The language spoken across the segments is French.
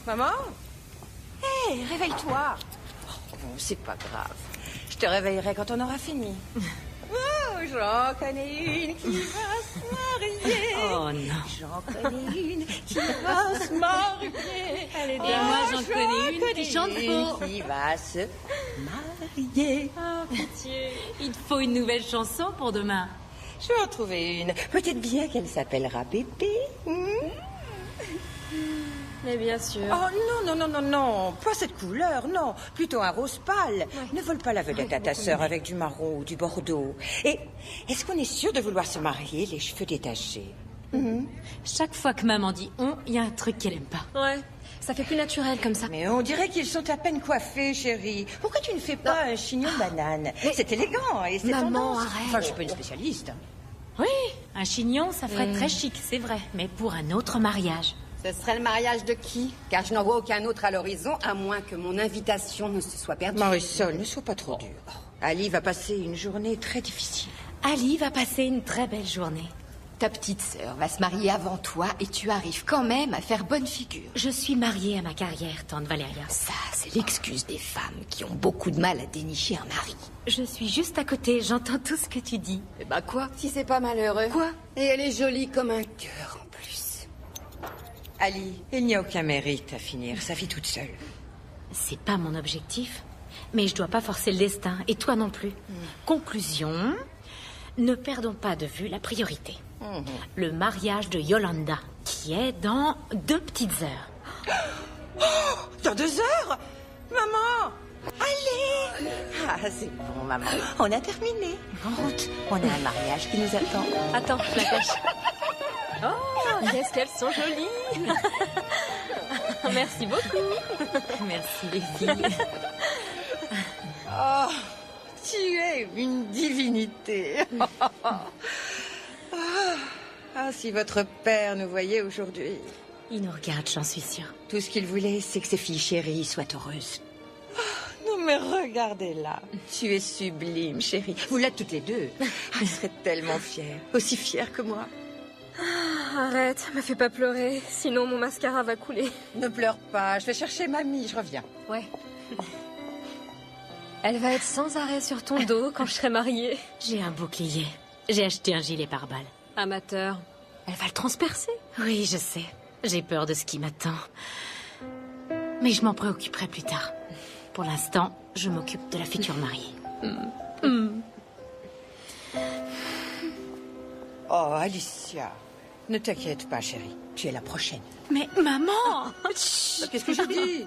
Maman? Hé, réveille-toi. Oh, c'est pas grave. Je te réveillerai quand on aura fini. Oh, j'en connais une qui va se marier. Oh non. J'en connais une qui va se marier. Et moi, j'en connais une qui chante faux. Qui va se marier. Oh, pitié. Il te faut une nouvelle chanson pour demain. Je vais en trouver une. Peut-être bien qu'elle s'appellera Bébé. Mais bien sûr. Oh non, pas cette couleur, non. Plutôt un rose pâle. Ouais. Ne vole pas la vedette à ta sœur avec du marron ou du bordeaux. Et est-ce qu'on est sûr de vouloir se marier les cheveux détachés? Chaque fois que maman dit on, il y a un truc qu'elle aime pas. Ouais, ça fait plus naturel comme ça. Mais on dirait qu'ils sont à peine coiffés, chérie. Pourquoi tu ne fais pas un chignon banane? C'est élégant et c'est Maman, tendance. arrête. Enfin, je suis pas une spécialiste. Oui, un chignon, ça ferait très chic, c'est vrai. Mais pour un autre mariage. Ce serait le mariage de qui? Car je n'en vois aucun autre à l'horizon, à moins que mon invitation ne se soit perdue. Marisol, ne sois pas trop dure. Ali va passer une journée très difficile. Ali va passer une très belle journée. Ta petite sœur va se marier avant toi et tu arrives quand même à faire bonne figure. Je suis mariée à ma carrière, tante Valéria. Ça, c'est l'excuse des femmes qui ont beaucoup de mal à dénicher un mari. Je suis juste à côté, j'entends tout ce que tu dis. Eh ben quoi? Si c'est pas malheureux. Quoi? Et elle est jolie comme un cœur en plus. Ali, il n'y a aucun mérite à finir sa vie toute seule. C'est pas mon objectif, mais je dois pas forcer le destin, et toi non plus. Conclusion, ne perdons pas de vue la priorité. Le mariage de Yolanda, qui est dans 2 petites heures. Oh, dans 2 heures? Maman! Allez! Ah, c'est bon, maman. On a terminé. En route. On a un mariage qui nous attend. Attends, je la cache. Oh, qu'est-ce qu'elles sont jolies. Merci beaucoup. Merci les filles. Oh, tu es une divinité. Ah, si votre père nous voyait aujourd'hui. Il nous regarde, j'en suis sûre. Tout ce qu'il voulait, c'est que ses filles chéries soient heureuses. Non, mais regardez-là. Tu es sublime, chérie. Vous l'êtes toutes les deux. Elle serait tellement fière. Aussi fière que moi. Arrête, me fais pas pleurer, sinon mon mascara va couler. Ne pleure pas, je vais chercher mamie, je reviens. Ouais. Elle va être sans arrêt sur ton dos quand je serai mariée. J'ai un bouclier. J'ai acheté un gilet pare-balles. Amateur. Elle va le transpercer. Oui, je sais. J'ai peur de ce qui m'attend. Mais je m'en préoccuperai plus tard. Pour l'instant, je m'occupe de la future mariée. Oh, Alicia, ne t'inquiète pas, chérie. Tu es la prochaine. Mais maman! Qu'est-ce que je dis?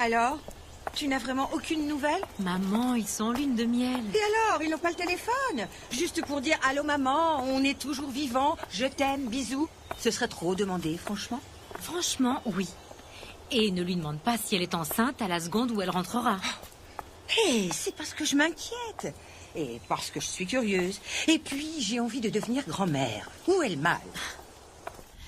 Alors, tu n'as vraiment aucune nouvelle? Maman, ils sont en lune de miel. Et alors, ils n'ont pas le téléphone? Juste pour dire « Allô maman, on est toujours vivant, je t'aime, bisous ». Ce serait trop demandé, franchement. Franchement, oui. Et ne lui demande pas si elle est enceinte à la seconde où elle rentrera. Hé, c'est parce que je m'inquiète. Et parce que je suis curieuse. Et puis, j'ai envie de devenir grand-mère. Où est le mal?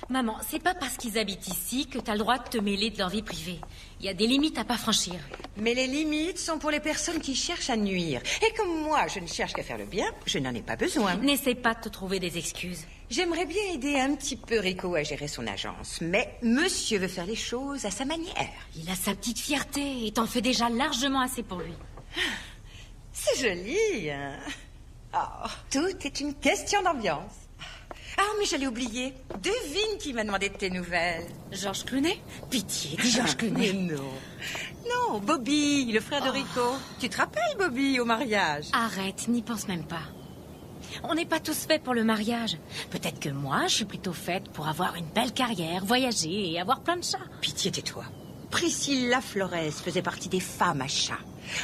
Maman, c'est pas parce qu'ils habitent ici que t'as le droit de te mêler de leur vie privée. Il y a des limites à pas franchir. Mais les limites sont pour les personnes qui cherchent à nuire. Et comme moi, je ne cherche qu'à faire le bien, je n'en ai pas besoin. N'essaie pas de te trouver des excuses. J'aimerais bien aider un petit peu Rico à gérer son agence. Mais monsieur veut faire les choses à sa manière. Il a sa petite fierté et t'en fais déjà largement assez pour lui. C'est joli, hein? Oh, tout est une question d'ambiance. Ah, mais j'allais oublier. Devine qui m'a demandé de tes nouvelles. Georges Clooney? Pitié, dis Georges Clooney. Mais non. Non, Bobby, le frère de Rico. Tu te rappelles, Bobby, au mariage? Arrête, n'y pense même pas. On n'est pas tous faits pour le mariage. Peut-être que moi, je suis plutôt faite pour avoir une belle carrière, voyager et avoir plein de chats. Pitié, tais-toi. Priscilla Flores faisait partie des femmes à chat.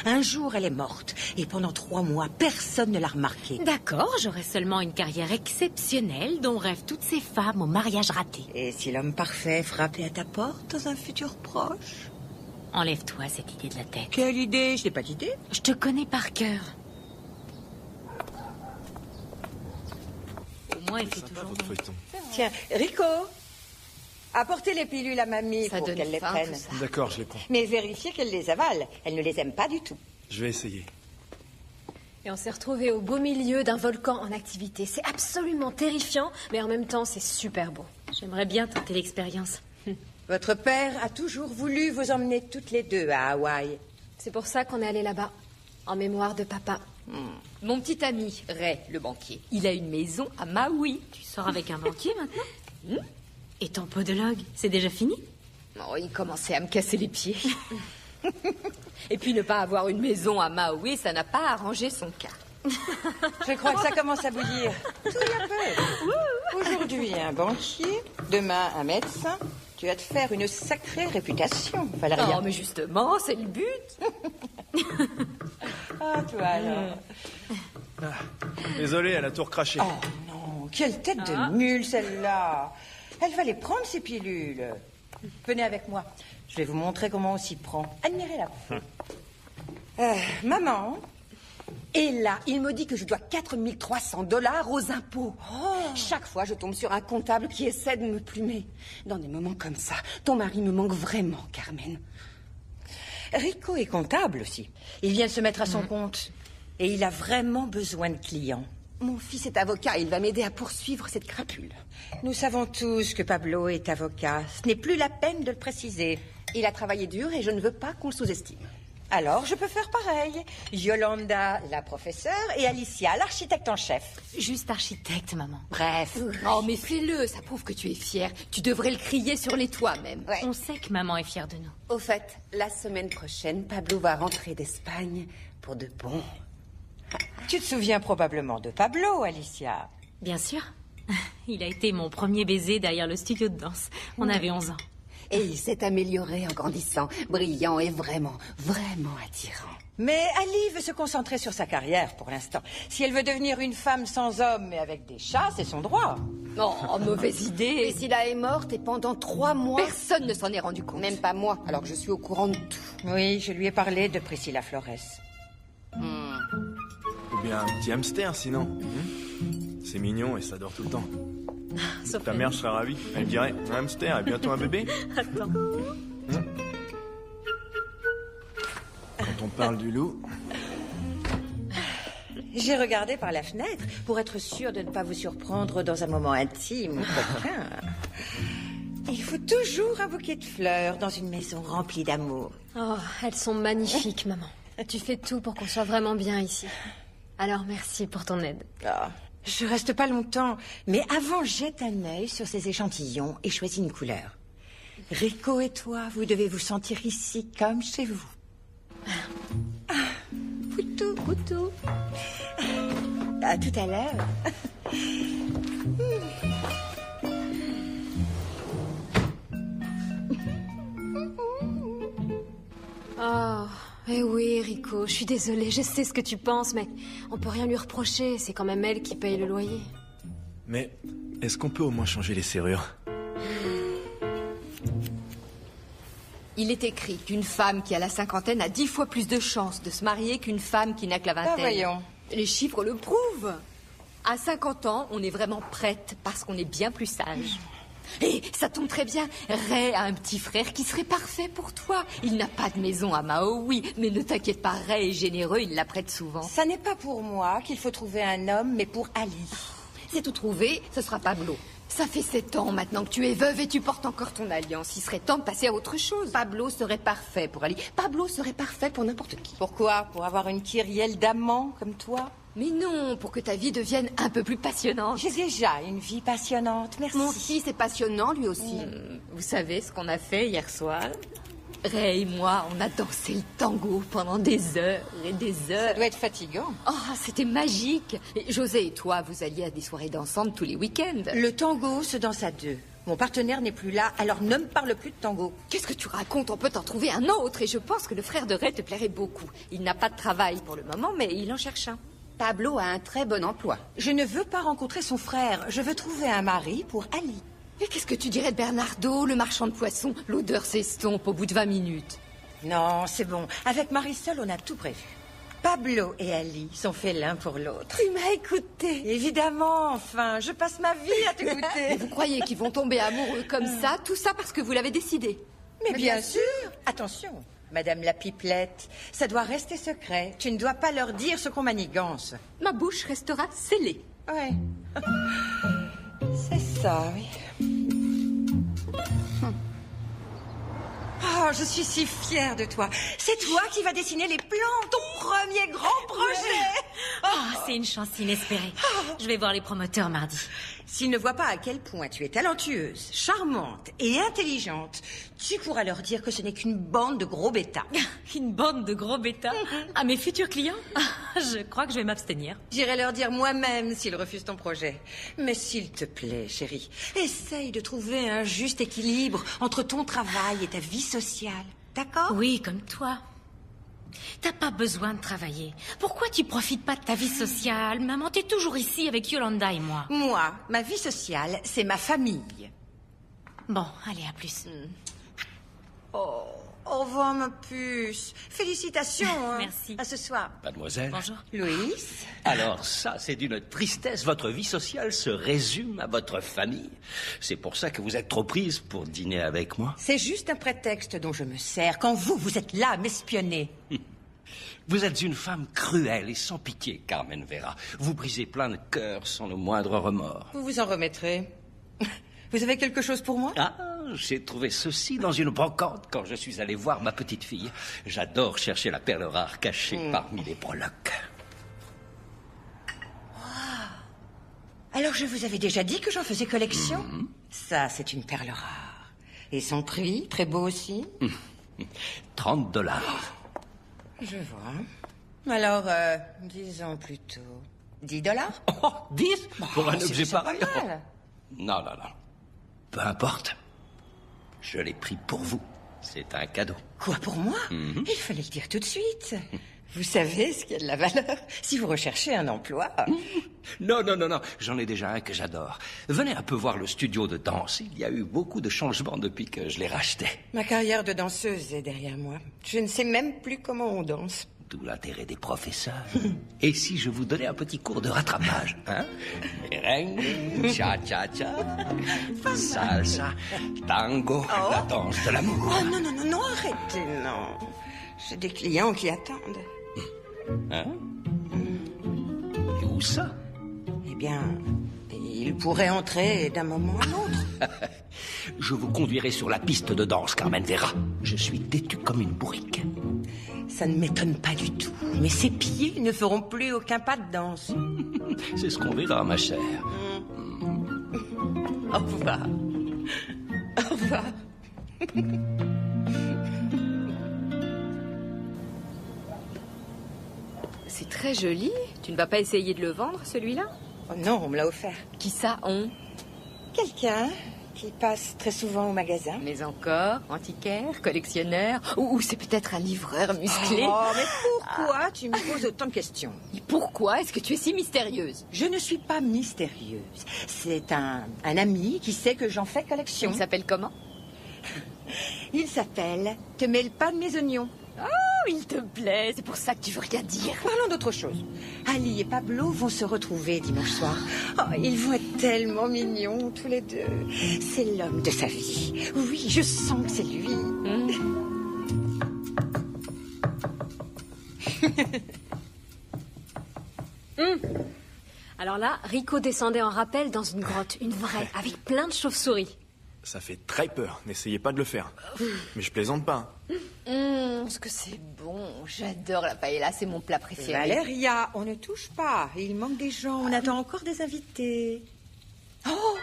Un jour, elle est morte. Et pendant 3 mois, personne ne l'a remarquée. D'accord, j'aurai seulement une carrière exceptionnelle dont rêvent toutes ces femmes au mariage raté. Et si l'homme parfait frappait à ta porte dans un futur proche? Enlève-toi cette idée de la tête. Quelle idée? Je n'ai pas d'idée. Je te connais par cœur. Au moins, il fait toujours bon. Tiens, Rico, apportez les pilules à mamie Ça pour donne qu'elle les faim, prenne. tout ça. D'accord, je les prends. Mais vérifiez qu'elle les avale. Elle ne les aime pas du tout. Je vais essayer. Et on s'est retrouvés au beau milieu d'un volcan en activité. C'est absolument terrifiant, mais en même temps, c'est super beau. J'aimerais bien tenter l'expérience. Votre père a toujours voulu vous emmener toutes les deux à Hawaï. C'est pour ça qu'on est allé là-bas, en mémoire de papa. Mon petit ami, Ray, le banquier, il a une maison à Maui. Tu sors avec un banquier maintenant Et ton podologue, c'est déjà fini? Oh, il commençait à me casser les pieds. Et puis ne pas avoir une maison à Maui, ça n'a pas arrangé son cas. Je crois que ça commence à bouillir. Tout y a peu. Aujourd'hui, un banquier. Demain, un médecin. Tu vas te faire une sacrée réputation, Valéria. Non, mais justement, c'est le but. Ah, toi alors. Désolé, elle a tout recraché. Oh non, quelle tête de mule celle-là. Elle va les prendre, ces pilules. Venez avec moi. Je vais vous montrer comment on s'y prend. Admirez-la. Maman. Et là, il me dit que je dois $4 300 aux impôts. Chaque fois, je tombe sur un comptable qui essaie de me plumer. Dans des moments comme ça, ton mari me manque vraiment, Carmen. Rico est comptable aussi. Il vient de se mettre à son compte. Et il a vraiment besoin de clients. Mon fils est avocat et il va m'aider à poursuivre cette crapule. Nous savons tous que Pablo est avocat. Ce n'est plus la peine de le préciser. Il a travaillé dur et je ne veux pas qu'on le sous-estime. Alors, je peux faire pareil. Yolanda, la professeure, et Alicia, l'architecte en chef. Juste architecte, maman. Bref. Oh, mais fais-le, ça prouve que tu es fière. Tu devrais le crier sur les toits, même. Ouais. On sait que maman est fière de nous. Au fait, la semaine prochaine, Pablo va rentrer d'Espagne pour de bon. Tu te souviens probablement de Pablo, Alicia. Bien sûr. Il a été mon premier baiser derrière le studio de danse. On avait 11 ans. Et il s'est amélioré en grandissant, brillant et vraiment, vraiment attirant. Mais Ali veut se concentrer sur sa carrière pour l'instant. Si elle veut devenir une femme sans homme mais avec des chats, c'est son droit. Oh, mauvaise idée. Priscilla est morte et pendant 3 mois... Personne ne s'en est rendu compte. Même pas moi, alors que je suis au courant de tout. Oui, je lui ai parlé de Priscilla Flores. Ou bien un petit hamster, sinon. C'est mignon et ça dort tout le temps. Sauf Ta mère serait ravie. Elle dirait, un hamster et bientôt un bébé. Attends. Quand on parle du loup... J'ai regardé par la fenêtre pour être sûre de ne pas vous surprendre dans un moment intime ou coquin. Il faut toujours un bouquet de fleurs dans une maison remplie d'amour. Oh, elles sont magnifiques, maman. Tu fais tout pour qu'on soit vraiment bien ici. Alors merci pour ton aide. Ah, je reste pas longtemps, mais avant, jette un œil sur ces échantillons et choisis une couleur. Rico et toi, vous devez vous sentir ici comme chez vous. Poutou. Poutou. À tout à l'heure. Oh, eh oui, Rico, je suis désolée, je sais ce que tu penses, mais on peut rien lui reprocher, c'est quand même elle qui paye le loyer. Mais est-ce qu'on peut au moins changer les serrures? Il est écrit qu'une femme qui a la cinquantaine a 10 fois plus de chances de se marier qu'une femme qui n'a que la vingtaine. voyons. Les chiffres le prouvent. À 50 ans, on est vraiment prête parce qu'on est bien plus sage. Et ça tombe très bien, Ray a un petit frère qui serait parfait pour toi. Il n'a pas de maison à Maui, mais ne t'inquiète pas, Ray est généreux, il la prête souvent. Ça n'est pas pour moi qu'il faut trouver un homme, mais pour Ali. C'est tout trouvé, ce sera Pablo. Ça fait 7 ans maintenant que tu es veuve et tu portes encore ton alliance. Il serait temps de passer à autre chose. Pablo serait parfait pour Ali. Pablo serait parfait pour n'importe qui. Pourquoi? Pour avoir une kyrielle d'amants comme toi? Mais non, pour que ta vie devienne un peu plus passionnante. J'ai déjà une vie passionnante, merci. Mon fils est passionnant, lui aussi. Vous savez ce qu'on a fait hier soir? Ray et moi, on a dansé le tango pendant des heures et des heures. Ça doit être fatigant. Oh, c'était magique. Et José et toi, vous alliez à des soirées dansantes tous les week-ends. Le tango se danse à deux. Mon partenaire n'est plus là, alors ne me parle plus de tango. Qu'est-ce que tu racontes? On peut t'en trouver un autre. Et je pense que le frère de Ray te plairait beaucoup. Il n'a pas de travail pour le moment, mais il en cherche un. Pablo a un très bon emploi. Je ne veux pas rencontrer son frère. Je veux trouver un mari pour Ali. Et qu'est-ce que tu dirais de Bernardo, le marchand de poissons? L'odeur s'estompe au bout de 20 minutes. Non, c'est bon. Avec Marisol, on a tout prévu. Pablo et Ali sont faits l'un pour l'autre. Tu m'as écouté. Évidemment, enfin, je passe ma vie à t'écouter. Et vous croyez qu'ils vont tomber amoureux comme ça? Tout ça parce que vous l'avez décidé? Mais bien sûr. Attention, Madame la Pipelette, ça doit rester secret. Tu ne dois pas leur dire ce qu'on manigance. Ma bouche restera scellée. Ouais. C'est ça, oui. Oh, je suis si fière de toi. C'est toi qui vas dessiner les plans, ton premier grand projet. Oh, c'est une chance inespérée. Je vais voir les promoteurs mardi. S'ils ne voient pas à quel point tu es talentueuse, charmante et intelligente, tu pourras leur dire que ce n'est qu'une bande de gros bêtas. Une bande de gros bêtas à mes futurs clients. Je crois que je vais m'abstenir. J'irai leur dire moi-même s'ils refusent ton projet. Mais s'il te plaît, chérie, essaye de trouver un juste équilibre entre ton travail et ta vie sociale. D'accord? Oui, comme toi. T'as pas besoin de travailler. Pourquoi tu profites pas de ta vie sociale? Maman, t'es toujours ici avec Yolanda et moi. Moi, ma vie sociale, c'est ma famille. Bon, allez, à plus. Oh, au revoir, ma puce. Félicitations. Hein. Merci. À ce soir. Mademoiselle. Bonjour. Louis? Alors ça, c'est d'une tristesse. Votre vie sociale se résume à votre famille. C'est pour ça que vous êtes trop prise pour dîner avec moi. C'est juste un prétexte dont je me sers quand vous êtes là à m'espionner. Vous êtes une femme cruelle et sans pitié, Carmen Vera. Vous brisez plein de cœurs sans le moindre remords. Vous vous en remettrez. Vous avez quelque chose pour moi? Ah, j'ai trouvé ceci dans une brocante quand je suis allé voir ma petite fille. J'adore chercher la perle rare cachée parmi les breloques. Alors je vous avais déjà dit que j'en faisais collection. Ça, c'est une perle rare. Et son prix, très beau aussi. $30. Je vois. Alors, disons plutôt $10. Oh, 10 pour un c'est objet déjà pareil? pas mal. Non. Peu importe. Je l'ai pris pour vous. C'est un cadeau. Quoi, pour moi? Il fallait le dire tout de suite. Vous savez ce qui a de la valeur si vous recherchez un emploi. Non. J'en ai déjà un que j'adore. Venez un peu voir le studio de danse. Il y a eu beaucoup de changements depuis que je l'ai racheté. Ma carrière de danseuse est derrière moi. Je ne sais même plus comment on danse. D'où l'intérêt des professeurs. Et si je vous donnais un petit cours de rattrapage, hein? Merengue, cha-cha-cha, salsa, tango, la danse de l'amour. Oh non, arrêtez, non. J'ai des clients qui attendent. Hein? Et où ça? Eh bien, ils pourraient entrer d'un moment à l'autre. Je vous conduirai sur la piste de danse, Carmen Vera. Je suis têtu comme une bourrique. Ça ne m'étonne pas du tout. Mais ses pieds ne feront plus aucun pas de danse. C'est ce qu'on verra, ma chère. Au revoir. Au revoir. C'est très joli. Tu ne vas pas essayer de le vendre, celui-là? Oh non, on me l'a offert. Qui ça, on? Quelqu'un qui passe très souvent au magasin. Mais encore, antiquaire, collectionneur, ou c'est peut-être un livreur musclé. Oh, mais pourquoi tu me poses autant de questions? Et pourquoi est-ce que tu es si mystérieuse? Je ne suis pas mystérieuse. C'est un ami qui sait que j'en fais collection. Il s'appelle comment? Il s'appelle Te mêle pas de mes oignons. Oh, il te plaît, c'est pour ça que tu veux rien dire. Parlons d'autre chose. Ali et Pablo vont se retrouver dimanche soir. Oh, ils vont être tellement mignons, tous les deux. C'est l'homme de sa vie. Oui, je sens que c'est lui. Alors là, Rico descendait en rappel dans une grotte, une vraie, avec plein de chauves-souris. Ça fait très peur. N'essayez pas de le faire. Mais je plaisante pas. Est-ce que c'est bon? J'adore la paella, c'est mon plat préféré. Valéria, on ne touche pas. Il manque des gens. On attend encore des invités. Oh!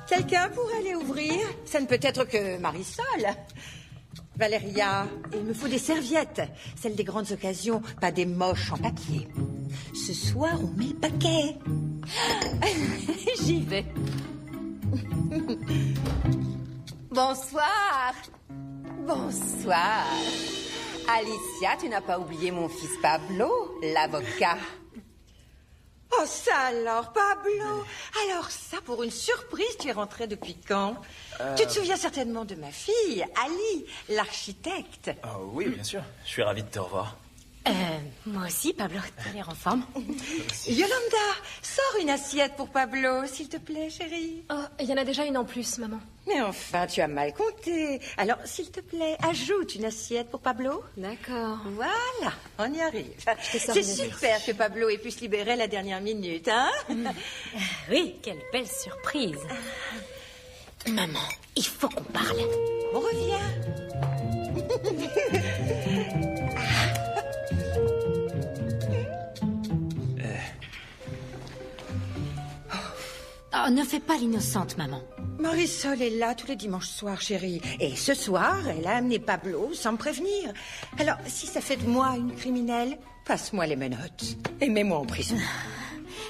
Quelqu'un pourrait aller ouvrir? Ça ne peut être que Marisol. Valéria, il me faut des serviettes. Celles des grandes occasions, pas des moches en papier. Ce soir, on met le paquet. J'y vais. Bonsoir. Bonsoir. Alicia, tu n'as pas oublié mon fils Pablo, l'avocat. Oh, ça alors, Pablo. Alors ça, pour une surprise, tu es rentré depuis quand? Tu te souviens certainement de ma fille, Ali, l'architecte. Oh oui, bien sûr. Je suis ravi de te revoir. Moi aussi, Pablo, t'as l'air en forme. Yolanda, sors une assiette pour Pablo, s'il te plaît, chérie. Oh, il y en a déjà une en plus, maman. Mais enfin, tu as mal compté. Alors, s'il te plaît, ajoute une assiette pour Pablo. D'accord. Voilà, on y arrive. te sors C'est une super que Pablo ait pu se libérer à la dernière minute, hein? Oui, quelle belle surprise. Maman, il faut qu'on parle. On revient. Oh, ne fais pas l'innocente, maman. Marisol est là tous les dimanches soirs, chérie. Et ce soir, elle a amené Pablo sans me prévenir. Alors, si ça fait de moi une criminelle, passe-moi les menottes et mets-moi en prison.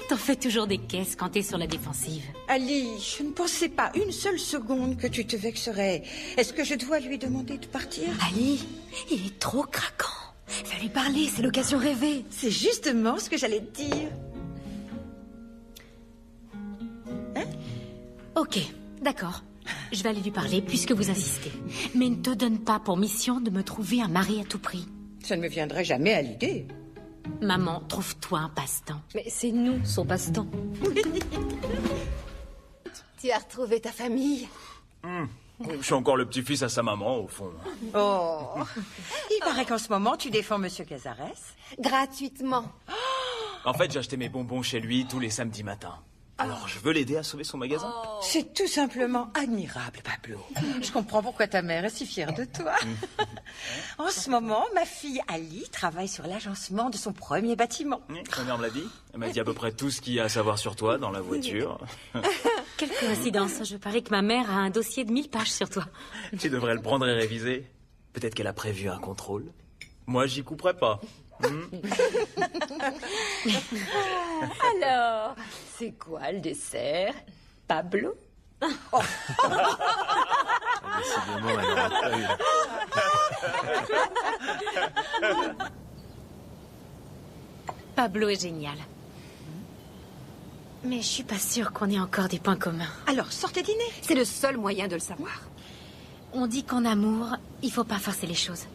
T'en fais toujours des caisses quand t'es sur la défensive. Ali, je ne pensais pas une seule seconde que tu te vexerais. Est-ce que je dois lui demander de partir? Ali, il est trop craquant. Va lui parler, c'est l'occasion rêvée. C'est justement ce que j'allais te dire. Ok, d'accord. Je vais aller lui parler puisque vous insistez. Mais ne te donne pas pour mission de me trouver un mari à tout prix. Ça ne me viendrait jamais à l'idée. Maman, trouve-toi un passe-temps. Mais c'est nous, son passe-temps. Tu as retrouvé ta famille? Je suis encore le petit-fils à sa maman, au fond. Oh, il paraît qu'en ce moment, tu défends Monsieur Cazares. Gratuitement. En fait, j'achetais mes bonbons chez lui tous les samedis matins. Alors, je veux l'aider à sauver son magasin. C'est tout simplement admirable, Pablo. Je comprends pourquoi ta mère est si fière de toi. En ce moment, ma fille Ali travaille sur l'agencement de son premier bâtiment. Sa mère me l'a dit. Elle m'a dit à peu près tout ce qu'il y a à savoir sur toi dans la voiture. Quelle coïncidence. Je parie que ma mère a un dossier de 1000 pages sur toi. Tu devrais le prendre et réviser. Peut-être qu'elle a prévu un contrôle. Moi, j'y couperais pas. Alors, c'est quoi le dessert? Pablo? Décidément, elle aura pas eu. Pablo est génial. Mais je suis pas sûre qu'on ait encore des points communs. Alors, sortez dîner. C'est le seul moyen de le savoir. On dit qu'en amour, il faut pas forcer les choses.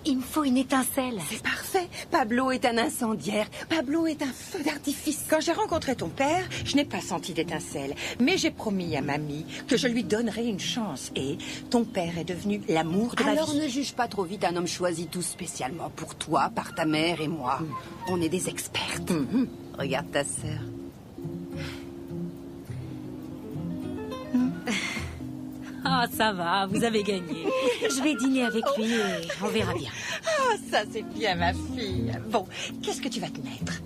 Il me faut une étincelle. C'est parfait. Pablo est un incendiaire. Pablo est un feu d'artifice. Quand j'ai rencontré ton père, je n'ai pas senti d'étincelle. Mais j'ai promis à mamie que je lui donnerais une chance. Et ton père est devenu l'amour de ma Alors vie. ne juge pas trop vite un homme choisi tout spécialement pour toi, par ta mère et moi. On est des expertes. Regarde ta sœur. Ah, ça va, vous avez gagné. Je vais dîner avec lui et on verra bien. Ah, ça c'est bien, ma fille. Bon, qu'est-ce que tu vas te mettre?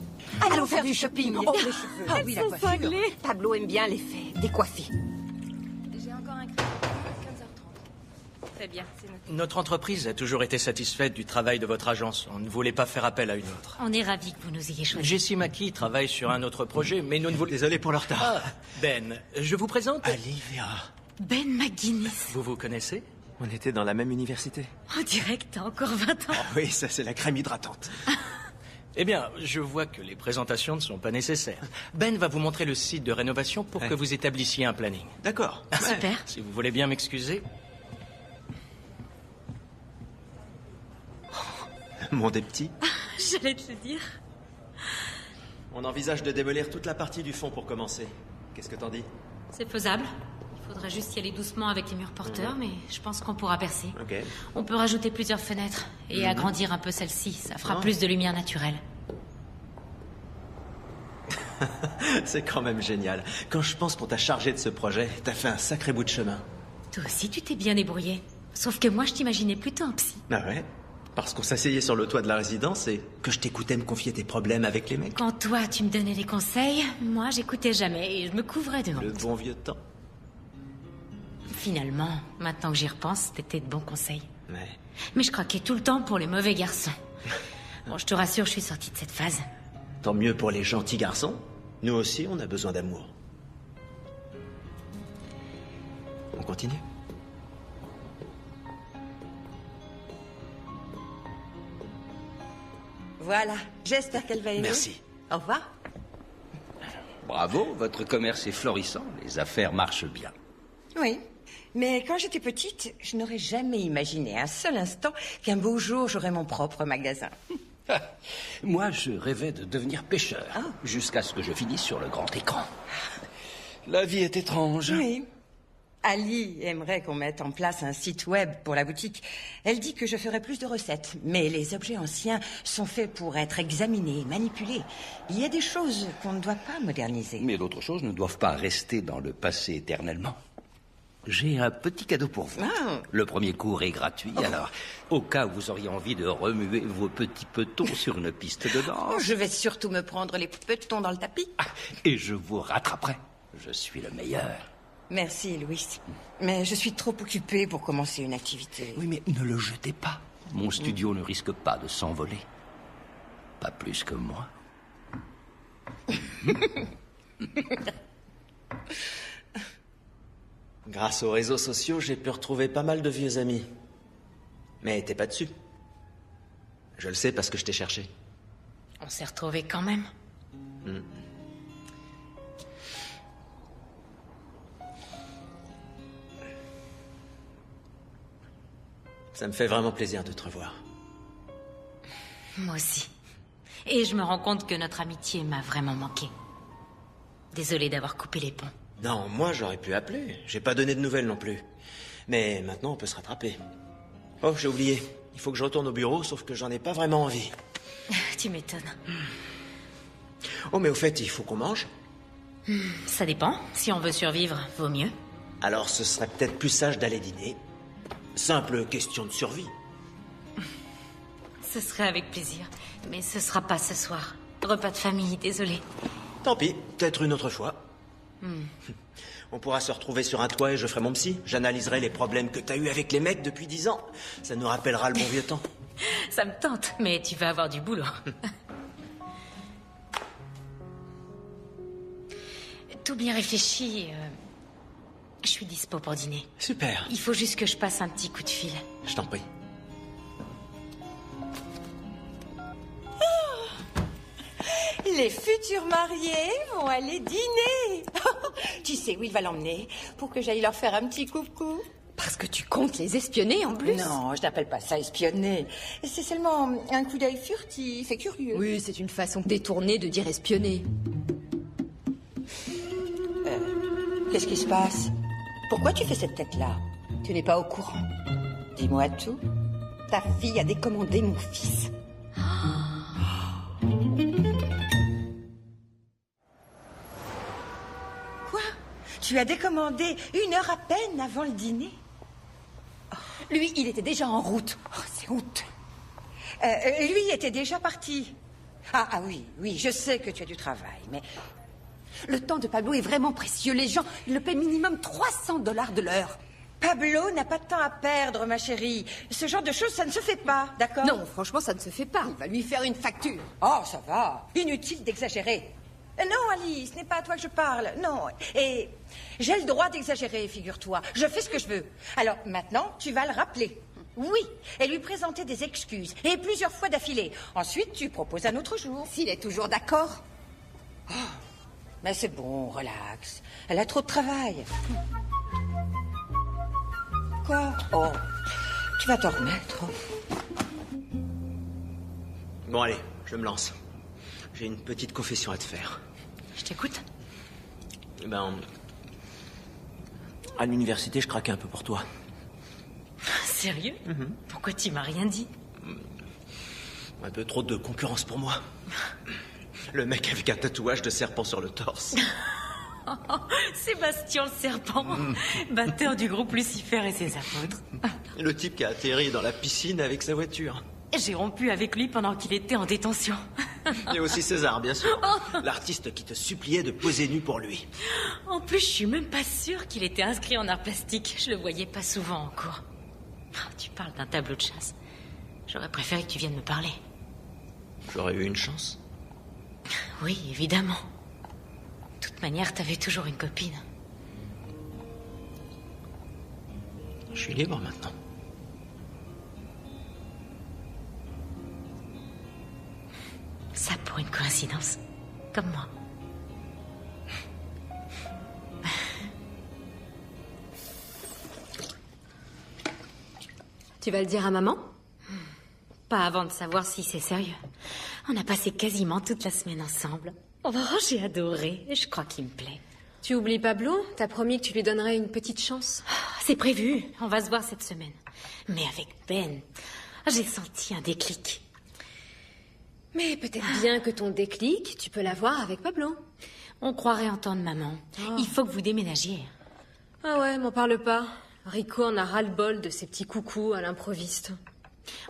Allons faire du shopping. Oh, les cheveux. Ah oui, la coiffure. Pablo aime bien l'effet décoiffé. J'ai encore un créneau à 15h30. Très bien, c'est noté. Notre entreprise a toujours été satisfaite du travail de votre agence. On ne voulait pas faire appel à une autre. On est ravis que vous nous ayez choisis. Jessie Mackie travaille sur un autre projet, mais nous ne voulons... Désolé pour le retard. Ah, Ben, je vous présente... Olivia. Ben McGuinness. Vous vous connaissez? On était dans la même université. En direct, t'as encore 20 ans. Oh oui, ça c'est la crème hydratante. Eh bien, je vois que les présentations ne sont pas nécessaires. Ben va vous montrer le site de rénovation pour que vous établissiez un planning. D'accord. Super. Si vous voulez bien m'excuser. Mon des petits. J'allais te le dire. On envisage de démolir toute la partie du fond pour commencer. Qu'est-ce que t'en dis? C'est faisable. Il faudra juste y aller doucement avec les murs porteurs, mais je pense qu'on pourra percer. Ok. On peut rajouter plusieurs fenêtres et agrandir un peu celle-ci. Ça fera plus de lumière naturelle. C'est quand même génial. Quand je pense qu'on t'a chargé de ce projet, t'as fait un sacré bout de chemin. Toi aussi, tu t'es bien débrouillé. Sauf que moi, je t'imaginais plutôt un psy. Ah ouais? Parce qu'on s'asseyait sur le toit de la résidence et que je t'écoutais me confier tes problèmes avec les mecs. Quand toi, tu me donnais des conseils, moi, j'écoutais jamais et je me couvrais de Le honte. bon vieux temps. Finalement, maintenant que j'y repense, c'était de bons conseils. Ouais. Mais je craquais tout le temps pour les mauvais garçons. Bon, je te rassure, je suis sortie de cette phase. Tant mieux pour les gentils garçons. Nous aussi, on a besoin d'amour. On continue? Voilà, j'espère qu'elle va aimer. Merci. Au revoir. Bravo, votre commerce est florissant. Les affaires marchent bien. Oui, mais quand j'étais petite, je n'aurais jamais imaginé un seul instant qu'un beau jour j'aurais mon propre magasin. Moi, je rêvais de devenir pêcheur, jusqu'à ce que je finisse sur le grand écran. La vie est étrange. Oui. Ali aimerait qu'on mette en place un site web pour la boutique. Elle dit que je ferai plus de recettes, mais les objets anciens sont faits pour être examinés, manipulés. Il y a des choses qu'on ne doit pas moderniser. Mais d'autres choses ne doivent pas rester dans le passé éternellement. J'ai un petit cadeau pour vous. Le premier cours est gratuit, alors, au cas où vous auriez envie de remuer vos petits petons sur une piste de danse... Je vais surtout me prendre les petons dans le tapis. Et je vous rattraperai. Je suis le meilleur. Merci, Louis. Mais je suis trop occupée pour commencer une activité. Oui, mais ne le jetez pas. Mon studio ne risque pas de s'envoler. Pas plus que moi. Grâce aux réseaux sociaux, j'ai pu retrouver pas mal de vieux amis. Mais t'es pas dessus. Je le sais parce que je t'ai cherché. On s'est retrouvés quand même. Ça me fait vraiment plaisir de te revoir. Moi aussi. Et je me rends compte que notre amitié m'a vraiment manqué. Désolée d'avoir coupé les ponts. Non, moi j'aurais pu appeler. J'ai pas donné de nouvelles non plus. Mais maintenant on peut se rattraper. Oh, j'ai oublié. Il faut que je retourne au bureau, sauf que j'en ai pas vraiment envie. Tu m'étonnes. Oh, mais au fait, il faut qu'on mange. Ça dépend. Si on veut survivre, vaut mieux. Alors ce serait peut-être plus sage d'aller dîner. Simple question de survie. Ce serait avec plaisir. Mais ce sera pas ce soir. Repas de famille, désolé. Tant pis, peut-être une autre fois. On pourra se retrouver sur un toit et je ferai mon psy. J'analyserai les problèmes que t'as eu avec les mecs depuis 10 ans. Ça nous rappellera le bon vieux temps. Ça me tente, mais tu vas avoir du boulot. Tout bien réfléchi. Je suis dispo pour dîner. Super. Il faut juste que je passe un petit coup de fil. Je t'en prie. Les futurs mariés vont aller dîner. Tu sais où il va l'emmener pour que j'aille leur faire un petit coucou? Parce que tu comptes les espionner en plus? Non, je n'appelle pas ça espionner. C'est seulement un coup d'œil furtif et curieux. Oui, c'est une façon détournée de dire espionner. Qu'est-ce qui se passe? Pourquoi tu fais cette tête-là? Tu n'es pas au courant. Dis-moi tout. Ta fille a décommandé mon fils. Quoi? Tu as décommandé 1 heure à peine avant le dîner? Lui, il était déjà en route. Oh, c'est honteux. Lui était déjà parti. Ah oui, je sais que tu as du travail, mais... Le temps de Pablo est vraiment précieux. Les gens, ils le paient minimum $300 de l'heure. Pablo n'a pas de temps à perdre, ma chérie. Ce genre de choses, ça ne se fait pas, d'accord? Non, franchement, ça ne se fait pas. Il va lui faire une facture. Oh, ça va. Inutile d'exagérer. Non, Alice, ce n'est pas à toi que je parle. Non. Et j'ai le droit d'exagérer, figure-toi. Je fais ce que je veux. Alors, maintenant, tu vas le rappeler. Oui, et lui présenter des excuses. Et plusieurs fois d'affilée. Ensuite, tu proposes un autre jour. S'il est toujours d'accord. Oh, mais c'est bon, relax. Elle a trop de travail. Quoi? Oh, tu vas t'en remettre. Bon, allez, je me lance. J'ai une petite confession à te faire. Je t'écoute. Eh ben, à l'université, je craquais un peu pour toi. Sérieux? Pourquoi tu m'as rien dit? Un peu trop de concurrence pour moi. Le mec avec un tatouage de serpent sur le torse. Sébastien le serpent, batteur du groupe Lucifer et ses apôtres. Le type qui a atterri dans la piscine avec sa voiture. J'ai rompu avec lui pendant qu'il était en détention. Et aussi César, bien sûr. L'artiste qui te suppliait de poser nu pour lui. En plus, je suis même pas sûre qu'il était inscrit en art plastique. Je le voyais pas souvent en cours. Oh, tu parles d'un tableau de chasse. J'aurais préféré que tu viennes me parler. J'aurais eu une chance. Oui, évidemment. De toute manière, t'avais toujours une copine. Je suis libre maintenant. Ça pour une coïncidence. Comme moi. Tu vas le dire à maman? Pas avant de savoir si c'est sérieux. On a passé quasiment toute la semaine ensemble. Oh, j'ai adoré. Je crois qu'il me plaît. Tu oublies Pablo? T'as promis que tu lui donnerais une petite chance. C'est prévu. On va se voir cette semaine. Mais avec Ben, j'ai senti un déclic. Mais peut-être bien que ton déclic, tu peux l'avoir avec Pablo. On croirait entendre maman. Oh. Il faut que vous déménagiez. Ah ouais, m'en parle pas. Rico en a ras-le-bol de ses petits coucous à l'improviste.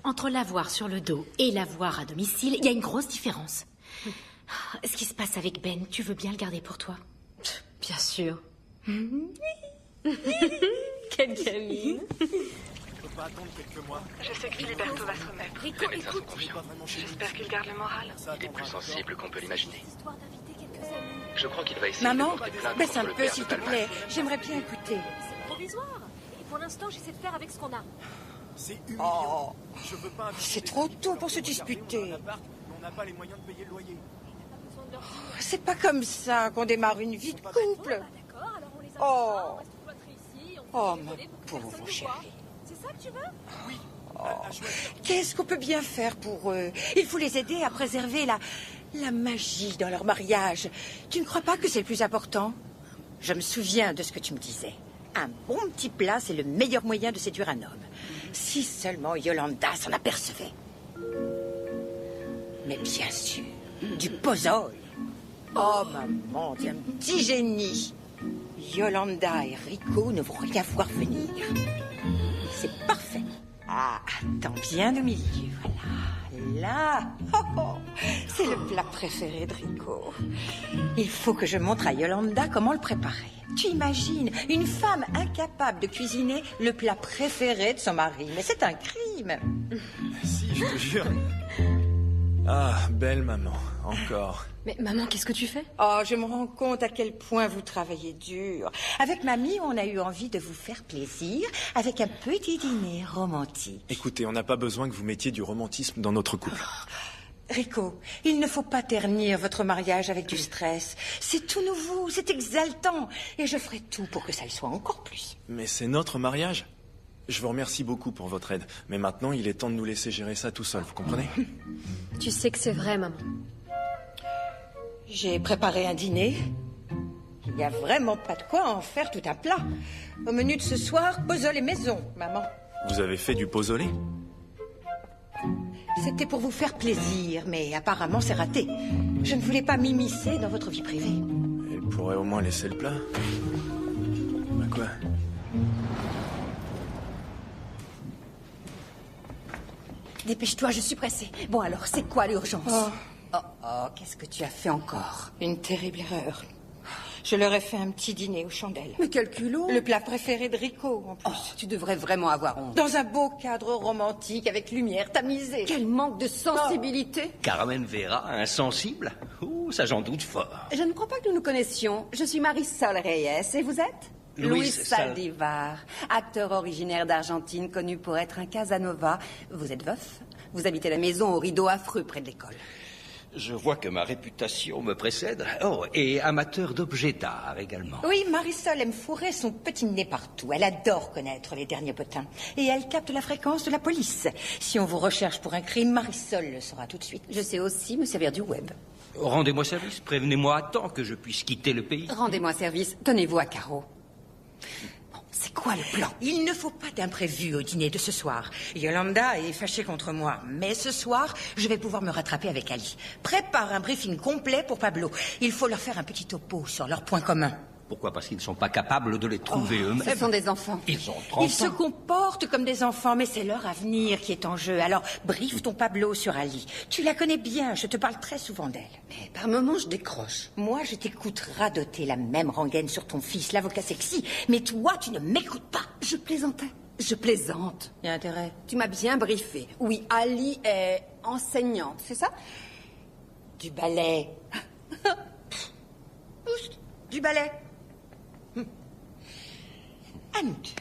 Entre l'avoir sur le dos et l'avoir à domicile, il y a une grosse différence. Ce qui se passe avec Ben, tu veux bien le garder pour toi? Bien sûr. Quelle gamine. Je sais que Filiberto va se remettre. Rico, écoute. J'espère qu'il garde le moral. Il est plus sensible qu'on peut l'imaginer. Je crois qu'il va essayer Maman, de porter plainte baisse contre un le peu père s'il de te Talma. plaît. J'aimerais bien écouter. C'est provisoire. Et pour l'instant, j'essaie de faire avec ce qu'on a. C'est humiliant. Oh, Je veux pas c'est trop tôt pour se disputer. On n'a pas les moyens de payer le loyer. C'est pas comme ça qu'on démarre une vie de couple. Oh, oh ma pauvre chérie. C'est ça que tu veux? Oui. Qu'est-ce qu'on peut bien faire pour eux? Il faut les aider à préserver la magie dans leur mariage. Tu ne crois pas que c'est le plus important? Je me souviens de ce que tu me disais. Un bon petit plat, c'est le meilleur moyen de séduire un homme. Si seulement Yolanda s'en apercevait. Mais bien sûr, du pozole. Oh maman, t'es un petit génie. Yolanda et Rico ne vont rien voir venir. C'est parfait. Ah, attends bien au milieu, voilà. Là, oh, oh, c'est le plat préféré de Rico. Il faut que je montre à Yolanda comment le préparer. Tu imagines une femme incapable de cuisiner le plat préféré de son mari. Mais c'est un crime. Si, je te jure. Ah, belle maman, encore. Mais maman, qu'est-ce que tu fais? Oh, je me rends compte à quel point vous travaillez dur. Avec mamie, on a eu envie de vous faire plaisir avec un petit dîner romantique. Écoutez, on n'a pas besoin que vous mettiez du romantisme dans notre couple. Rico, il ne faut pas ternir votre mariage avec du stress. C'est tout nouveau, c'est exaltant. Et je ferai tout pour que ça le soit encore plus. Mais c'est notre mariage. Je vous remercie beaucoup pour votre aide. Mais maintenant, il est temps de nous laisser gérer ça tout seul, vous comprenez? Tu sais que c'est vrai, maman. J'ai préparé un dîner. Il n'y a vraiment pas de quoi en faire tout un plat. Au menu de ce soir, pozole et maison, maman. Vous avez fait du pozolé? C'était pour vous faire plaisir, mais apparemment c'est raté. Je ne voulais pas m'immiscer dans votre vie privée. Il pourrait au moins laisser le plat. Bah quoi? Dépêche-toi, je suis pressée. Bon alors, c'est quoi l'urgence? Oh, qu'est-ce que tu as fait encore? Une terrible erreur. Je leur ai fait un petit dîner aux chandelles. Mais quel culot! Le plat préféré de Rico, en plus. Oh, tu devrais vraiment avoir honte. Dans un beau cadre romantique, avec lumière tamisée. Quel manque de sensibilité! Carmen Vera, insensible? Ouh, ça j'en doute fort. Je ne crois pas que nous nous connaissions. Je suis Marisol Reyes, et vous êtes? Luis Saldivar, acteur originaire d'Argentine, connu pour être un Casanova. Vous êtes veuf? Vous habitez la maison au rideau affreux près de l'école. Je vois que ma réputation me précède. Oh, et amateur d'objets d'art également. Oui, Marisol aime fourrer son petit nez partout. Elle adore connaître les derniers potins. Et elle capte la fréquence de la police. Si on vous recherche pour un crime, Marisol le saura tout de suite. Je sais aussi me servir du web. Rendez-moi service, prévenez-moi à temps que je puisse quitter le pays. Rendez-moi service, tenez-vous à carreau. C'est quoi le plan? Il ne faut pas d'imprévu au dîner de ce soir. Yolanda est fâchée contre moi, mais ce soir, je vais pouvoir me rattraper avec Ali. Prépare un briefing complet pour Pablo. Il faut leur faire un petit topo sur leurs points communs. Pourquoi? Parce qu'ils ne sont pas capables de les trouver eux-mêmes. Ce sont des enfants. Ils ont 30 ans. Ils se comportent comme des enfants, mais c'est leur avenir qui est en jeu. Alors, briefe ton Pablo sur Ali. Tu la connais bien, je te parle très souvent d'elle. Mais par moments, je décroche. Moi, je t'écoute radoter la même rengaine sur ton fils, l'avocat sexy. Mais toi, tu ne m'écoutes pas. Je plaisantais. Je plaisante. Il y a intérêt. Tu m'as bien briefé. Oui, Ali est enseignante, c'est ça? Du ballet. Du ballet. Anouk,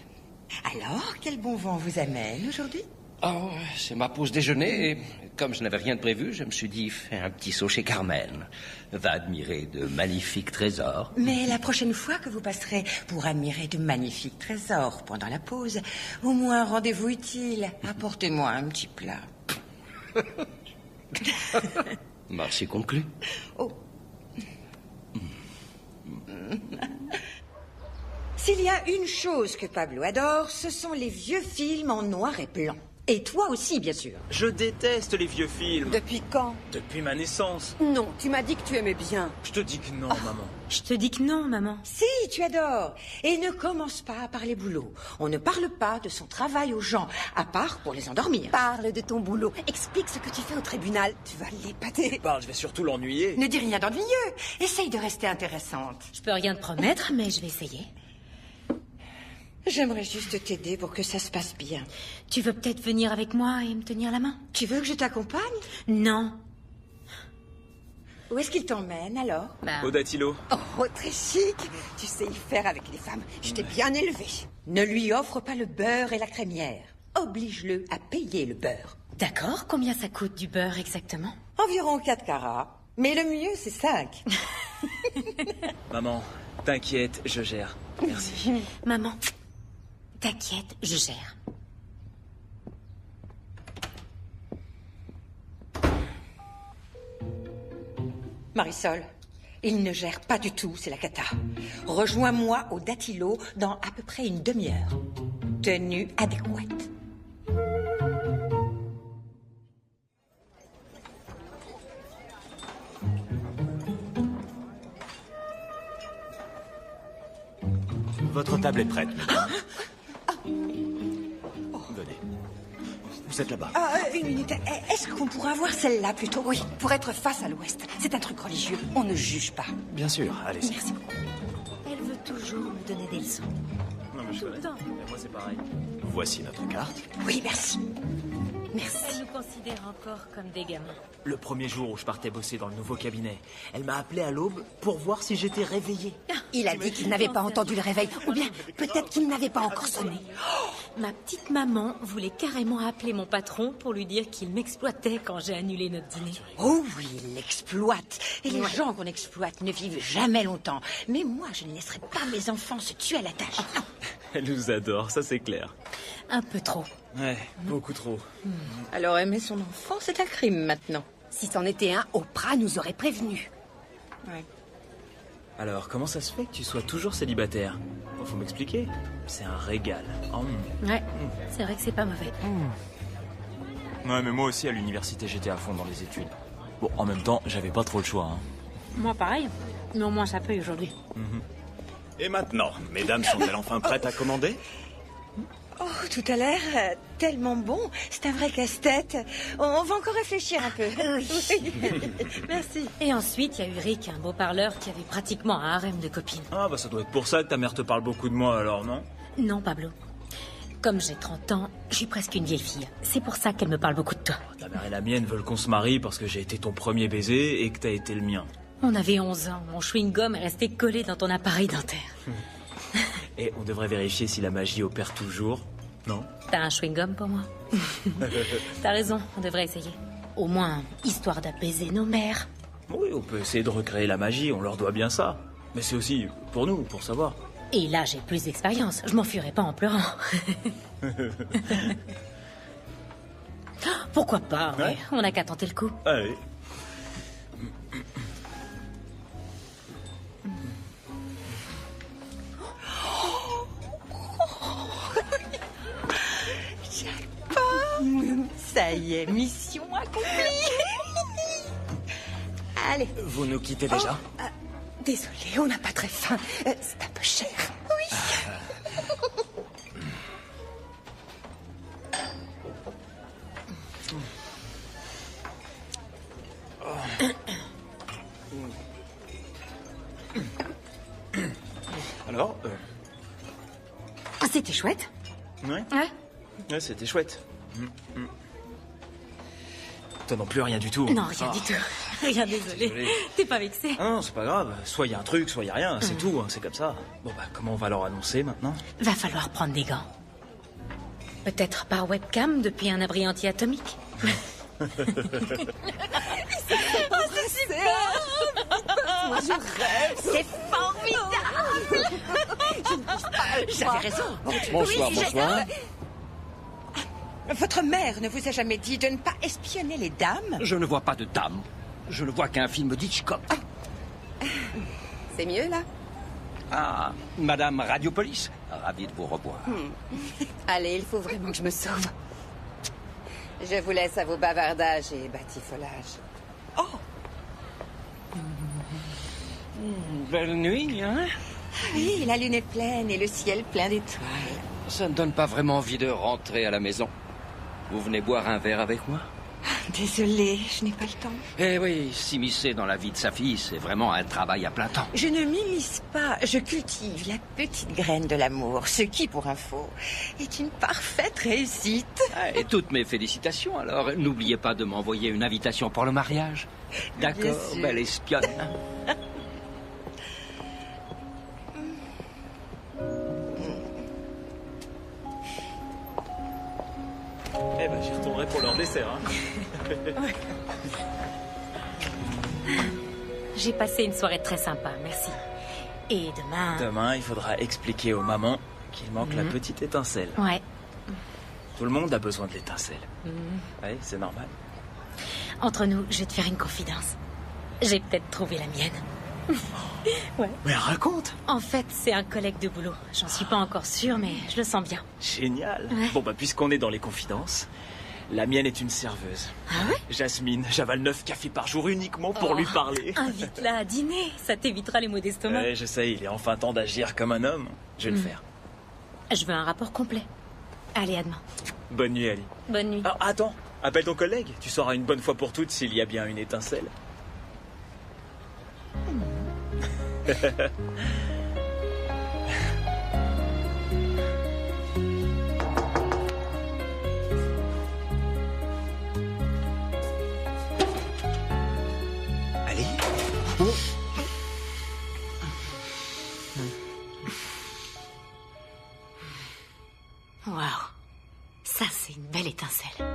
alors, quel bon vent vous amène aujourd'hui? Oh, c'est ma pause déjeuner et comme je n'avais rien de prévu, je me suis dit, fais un petit saut chez Carmen. Va admirer de magnifiques trésors. Mais la prochaine fois que vous passerez pour admirer de magnifiques trésors pendant la pause, au moins un rendez-vous utile. Apportez-moi un petit plat. Marché conclu. Oh. S'il y a une chose que Pablo adore, ce sont les vieux films en noir et blanc. Et toi aussi, bien sûr. Je déteste les vieux films. Depuis quand? Depuis ma naissance. Non, tu m'as dit que tu aimais bien. Je te dis que non, maman. Je te dis que non, maman. Si, tu adores. Et ne commence pas à parler boulot. On ne parle pas de son travail aux gens, à part pour les endormir. Parle de ton boulot. Explique ce que tu fais au tribunal. Tu vas l'épater. Je vais surtout l'ennuyer. Ne dis rien d'ennuyeux. Essaye de rester intéressante. Je peux rien te promettre, mais je vais essayer. J'aimerais juste t'aider pour que ça se passe bien. Tu veux peut-être venir avec moi et me tenir la main? Tu veux que je t'accompagne? Non. Où est-ce qu'il t'emmène alors? Au Datilo. Oh, très chic. Tu sais y faire avec les femmes. Je t'ai bien élevée. Ne lui offre pas le beurre et la crémière. Oblige-le à payer le beurre. D'accord, combien ça coûte du beurre exactement? Environ 4 carats. Mais le mieux, c'est 5. Maman, t'inquiète, je gère. Merci. Maman, t'inquiète, je gère. Marisol, il ne gère pas du tout, c'est la cata. Rejoins-moi au Datilo dans à peu près une demi-heure. Tenue adéquate. Votre table est prête. Venez. Vous êtes là-bas. Une minute. Est-ce qu'on pourrait avoir celle-là plutôt? Oui, pour être face à l'Ouest. C'est un truc religieux. On ne juge pas. Bien sûr, allez-y. Merci beaucoup. Elle veut toujours me donner des leçons. Non, mais je Tout le connais. temps. Et moi, c'est pareil. Voici notre carte. Oui, merci. Elle nous considère encore comme des gamins. Le premier jour où je partais bosser dans le nouveau cabinet, elle m'a appelé à l'aube pour voir si j'étais réveillé. Il a dit qu'il n'avait pas entendu le réveil. Ou bien, peut-être qu'il n'avait pas encore sonné. Ma petite maman voulait carrément appeler mon patron pour lui dire qu'il m'exploitait quand j'ai annulé notre dîner. Oh oui, il l'exploite. Et les gens qu'on exploite ne vivent jamais longtemps. Mais moi, je ne laisserai pas mes enfants se tuer à la tâche. Elle nous adore, ça c'est clair. Un peu trop. Ouais, beaucoup trop. Alors aimer son enfant, c'est un crime maintenant. Si c'en était un, Oprah nous aurait prévenus. Ouais. Alors, comment ça se fait que tu sois toujours célibataire? Faut m'expliquer. C'est un régal. Ouais, c'est vrai que c'est pas mauvais. Ouais, mais moi aussi, à l'université, j'étais à fond dans les études. Bon, en même temps, j'avais pas trop le choix. Hein. Moi, pareil. Mais au moins, ça paye aujourd'hui. Et maintenant, mesdames sont-elles enfin prêtes à commander? Oh, tout à l'heure, tellement bon. C'est un vrai casse-tête. On va encore réfléchir un peu. Oui. Merci. Et ensuite, il y a eu Rick, un beau parleur qui avait pratiquement un harem de copines. Ah, bah ça doit être pour ça que ta mère te parle beaucoup de moi, alors, non? Non, Pablo. Comme j'ai 30 ans, je suis presque une vieille fille. C'est pour ça qu'elle me parle beaucoup de toi. Ta mère et la mienne veulent qu'on se marie parce que j'ai été ton premier baiser et que t'as été le mien. On avait 11 ans. Mon chewing-gum est resté collé dans ton appareil dentaire. Et on devrait vérifier si la magie opère toujours, non? T'as un chewing-gum pour moi? T'as raison, on devrait essayer. Au moins, histoire d'apaiser nos mères. Oui, on peut essayer de recréer la magie, on leur doit bien ça. Mais c'est aussi pour nous, pour savoir. Et là, j'ai plus d'expérience. Je m'enfuirai pas en pleurant. Pourquoi pas, ouais. On n'a qu'à tenter le coup. Allez. Ça y est, mission accomplie. Allez. Vous nous quittez déjà? Désolée, on n'a pas très faim. C'est un peu cher. Oui. Alors C'était chouette. Ouais. Ouais. Ouais, c'était chouette. Toi non plus, rien du tout. Non, rien du tout. Rien, désolé. T'es pas vexé? Ah non, c'est pas grave. Soit il y a un truc, soit il y a rien. C'est tout, hein, c'est comme ça. Bon, bah, comment on va leur annoncer maintenant? Va falloir prendre des gants. Peut-être par webcam depuis un abri anti-atomique. Oh, c'est super! Moi, je rêve! C'est formidable! J'avais raison. Bonsoir, Oui, bonsoir. Votre mère ne vous a jamais dit de ne pas espionner les dames? Je ne vois pas de dame. Je ne vois qu'un film d'Hitchcock. C'est mieux, là? Ah, Madame Radiopolis, ravi de vous revoir. Allez, il faut vraiment que je me sauve. Je vous laisse à vos bavardages et batifolages. Belle nuit, hein? Oui, la lune est pleine et le ciel plein d'étoiles. Ça ne donne pas vraiment envie de rentrer à la maison. Vous venez boire un verre avec moi? Désolée, je n'ai pas le temps. Eh oui, s'immiscer dans la vie de sa fille, c'est vraiment un travail à plein temps. Je ne m'immisce pas, je cultive la petite graine de l'amour, ce qui, pour info, est une parfaite réussite. Et toutes mes félicitations, alors. N'oubliez pas de m'envoyer une invitation pour le mariage. D'accord, sûr. belle espionne. Eh ben, j'y retournerai pour leur dessert, hein. J'ai passé une soirée très sympa, merci. Et demain... Demain, il faudra expliquer aux mamans qu'il manque la petite étincelle. Ouais. Tout le monde a besoin de l'étincelle. Oui, c'est normal. Entre nous, je vais te faire une confidence. J'ai peut-être trouvé la mienne. Ouais. Mais raconte! En fait, c'est un collègue de boulot. J'en suis pas encore sûre, mais je le sens bien. Génial! Ouais. Bon, bah, puisqu'on est dans les confidences, la mienne est une serveuse. Ah ouais? Jasmine, j'avale 9 cafés par jour uniquement pour lui parler. Invite-la à dîner, ça t'évitera les maux d'estomac. Ouais, je sais, il est enfin temps d'agir comme un homme. Je vais le faire. Je veux un rapport complet. Allez, à demain. Bonne nuit, Ali. Bonne nuit. Ah, attends, appelle ton collègue. Tu sauras une bonne fois pour toutes s'il y a bien une étincelle. Ali? Waouh. Ça, c'est une belle étincelle.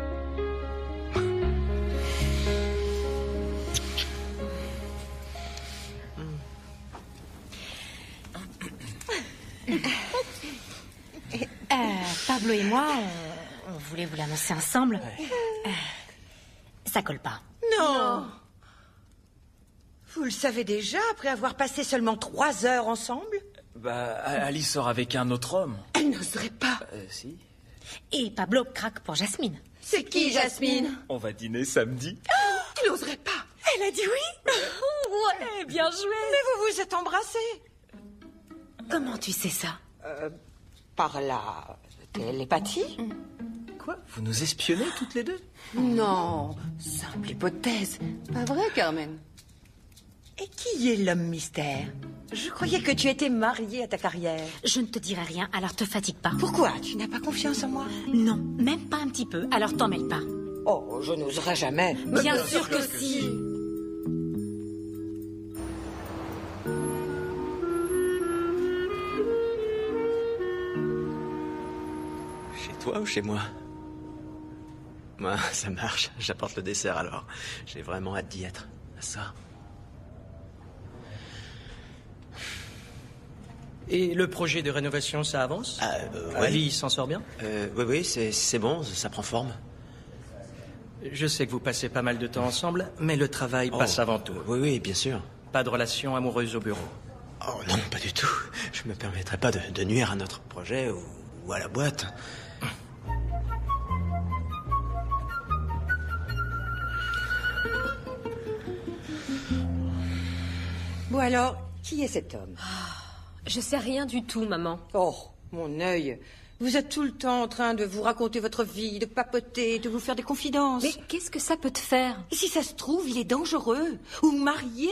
Pablo et moi, on voulait vous l'annoncer ensemble. Ça colle pas. Non. Vous le savez déjà, après avoir passé seulement 3 heures ensemble? Bah, Ali sort avec un autre homme. Elle n'oserait pas. Si. Et Pablo craque pour Jasmine. C'est qui, Jasmine? On va dîner samedi. Tu n'oserais pas. Elle a dit oui. Ouais, bien joué. Mais vous vous êtes embrassés. Comment tu sais ça? Par la télépathie? Quoi? Vous nous espionnez toutes les deux? Non, simple hypothèse. Pas vrai, Carmen? Et qui est l'homme mystère? Je croyais que tu étais mariée à ta carrière. Je ne te dirai rien, alors te fatigue pas. Pourquoi? Tu n'as pas confiance en moi? Non, même pas un petit peu, alors t'en mêle pas. Oh, je n'oserais jamais. Bien sûr que si. Chez toi ou chez moi? Moi, ça marche. J'apporte le dessert alors. J'ai vraiment hâte d'y être. À ça. Et le projet de rénovation, ça avance? Ali s'en sort bien? Oui, c'est bon, ça prend forme. Je sais que vous passez pas mal de temps ensemble, mais le travail passe avant tout. Oui, bien sûr. Pas de relation amoureuse au bureau. Oh non, pas du tout. Je me permettrai pas de nuire à notre projet ou à la boîte. Bon alors, qui est cet homme? Je sais rien du tout, maman. Oh, mon œil. Vous êtes tout le temps en train de vous raconter votre vie, de papoter, de vous faire des confidences. Mais qu'est-ce que ça peut te faire? Et si ça se trouve, il est dangereux, ou marié,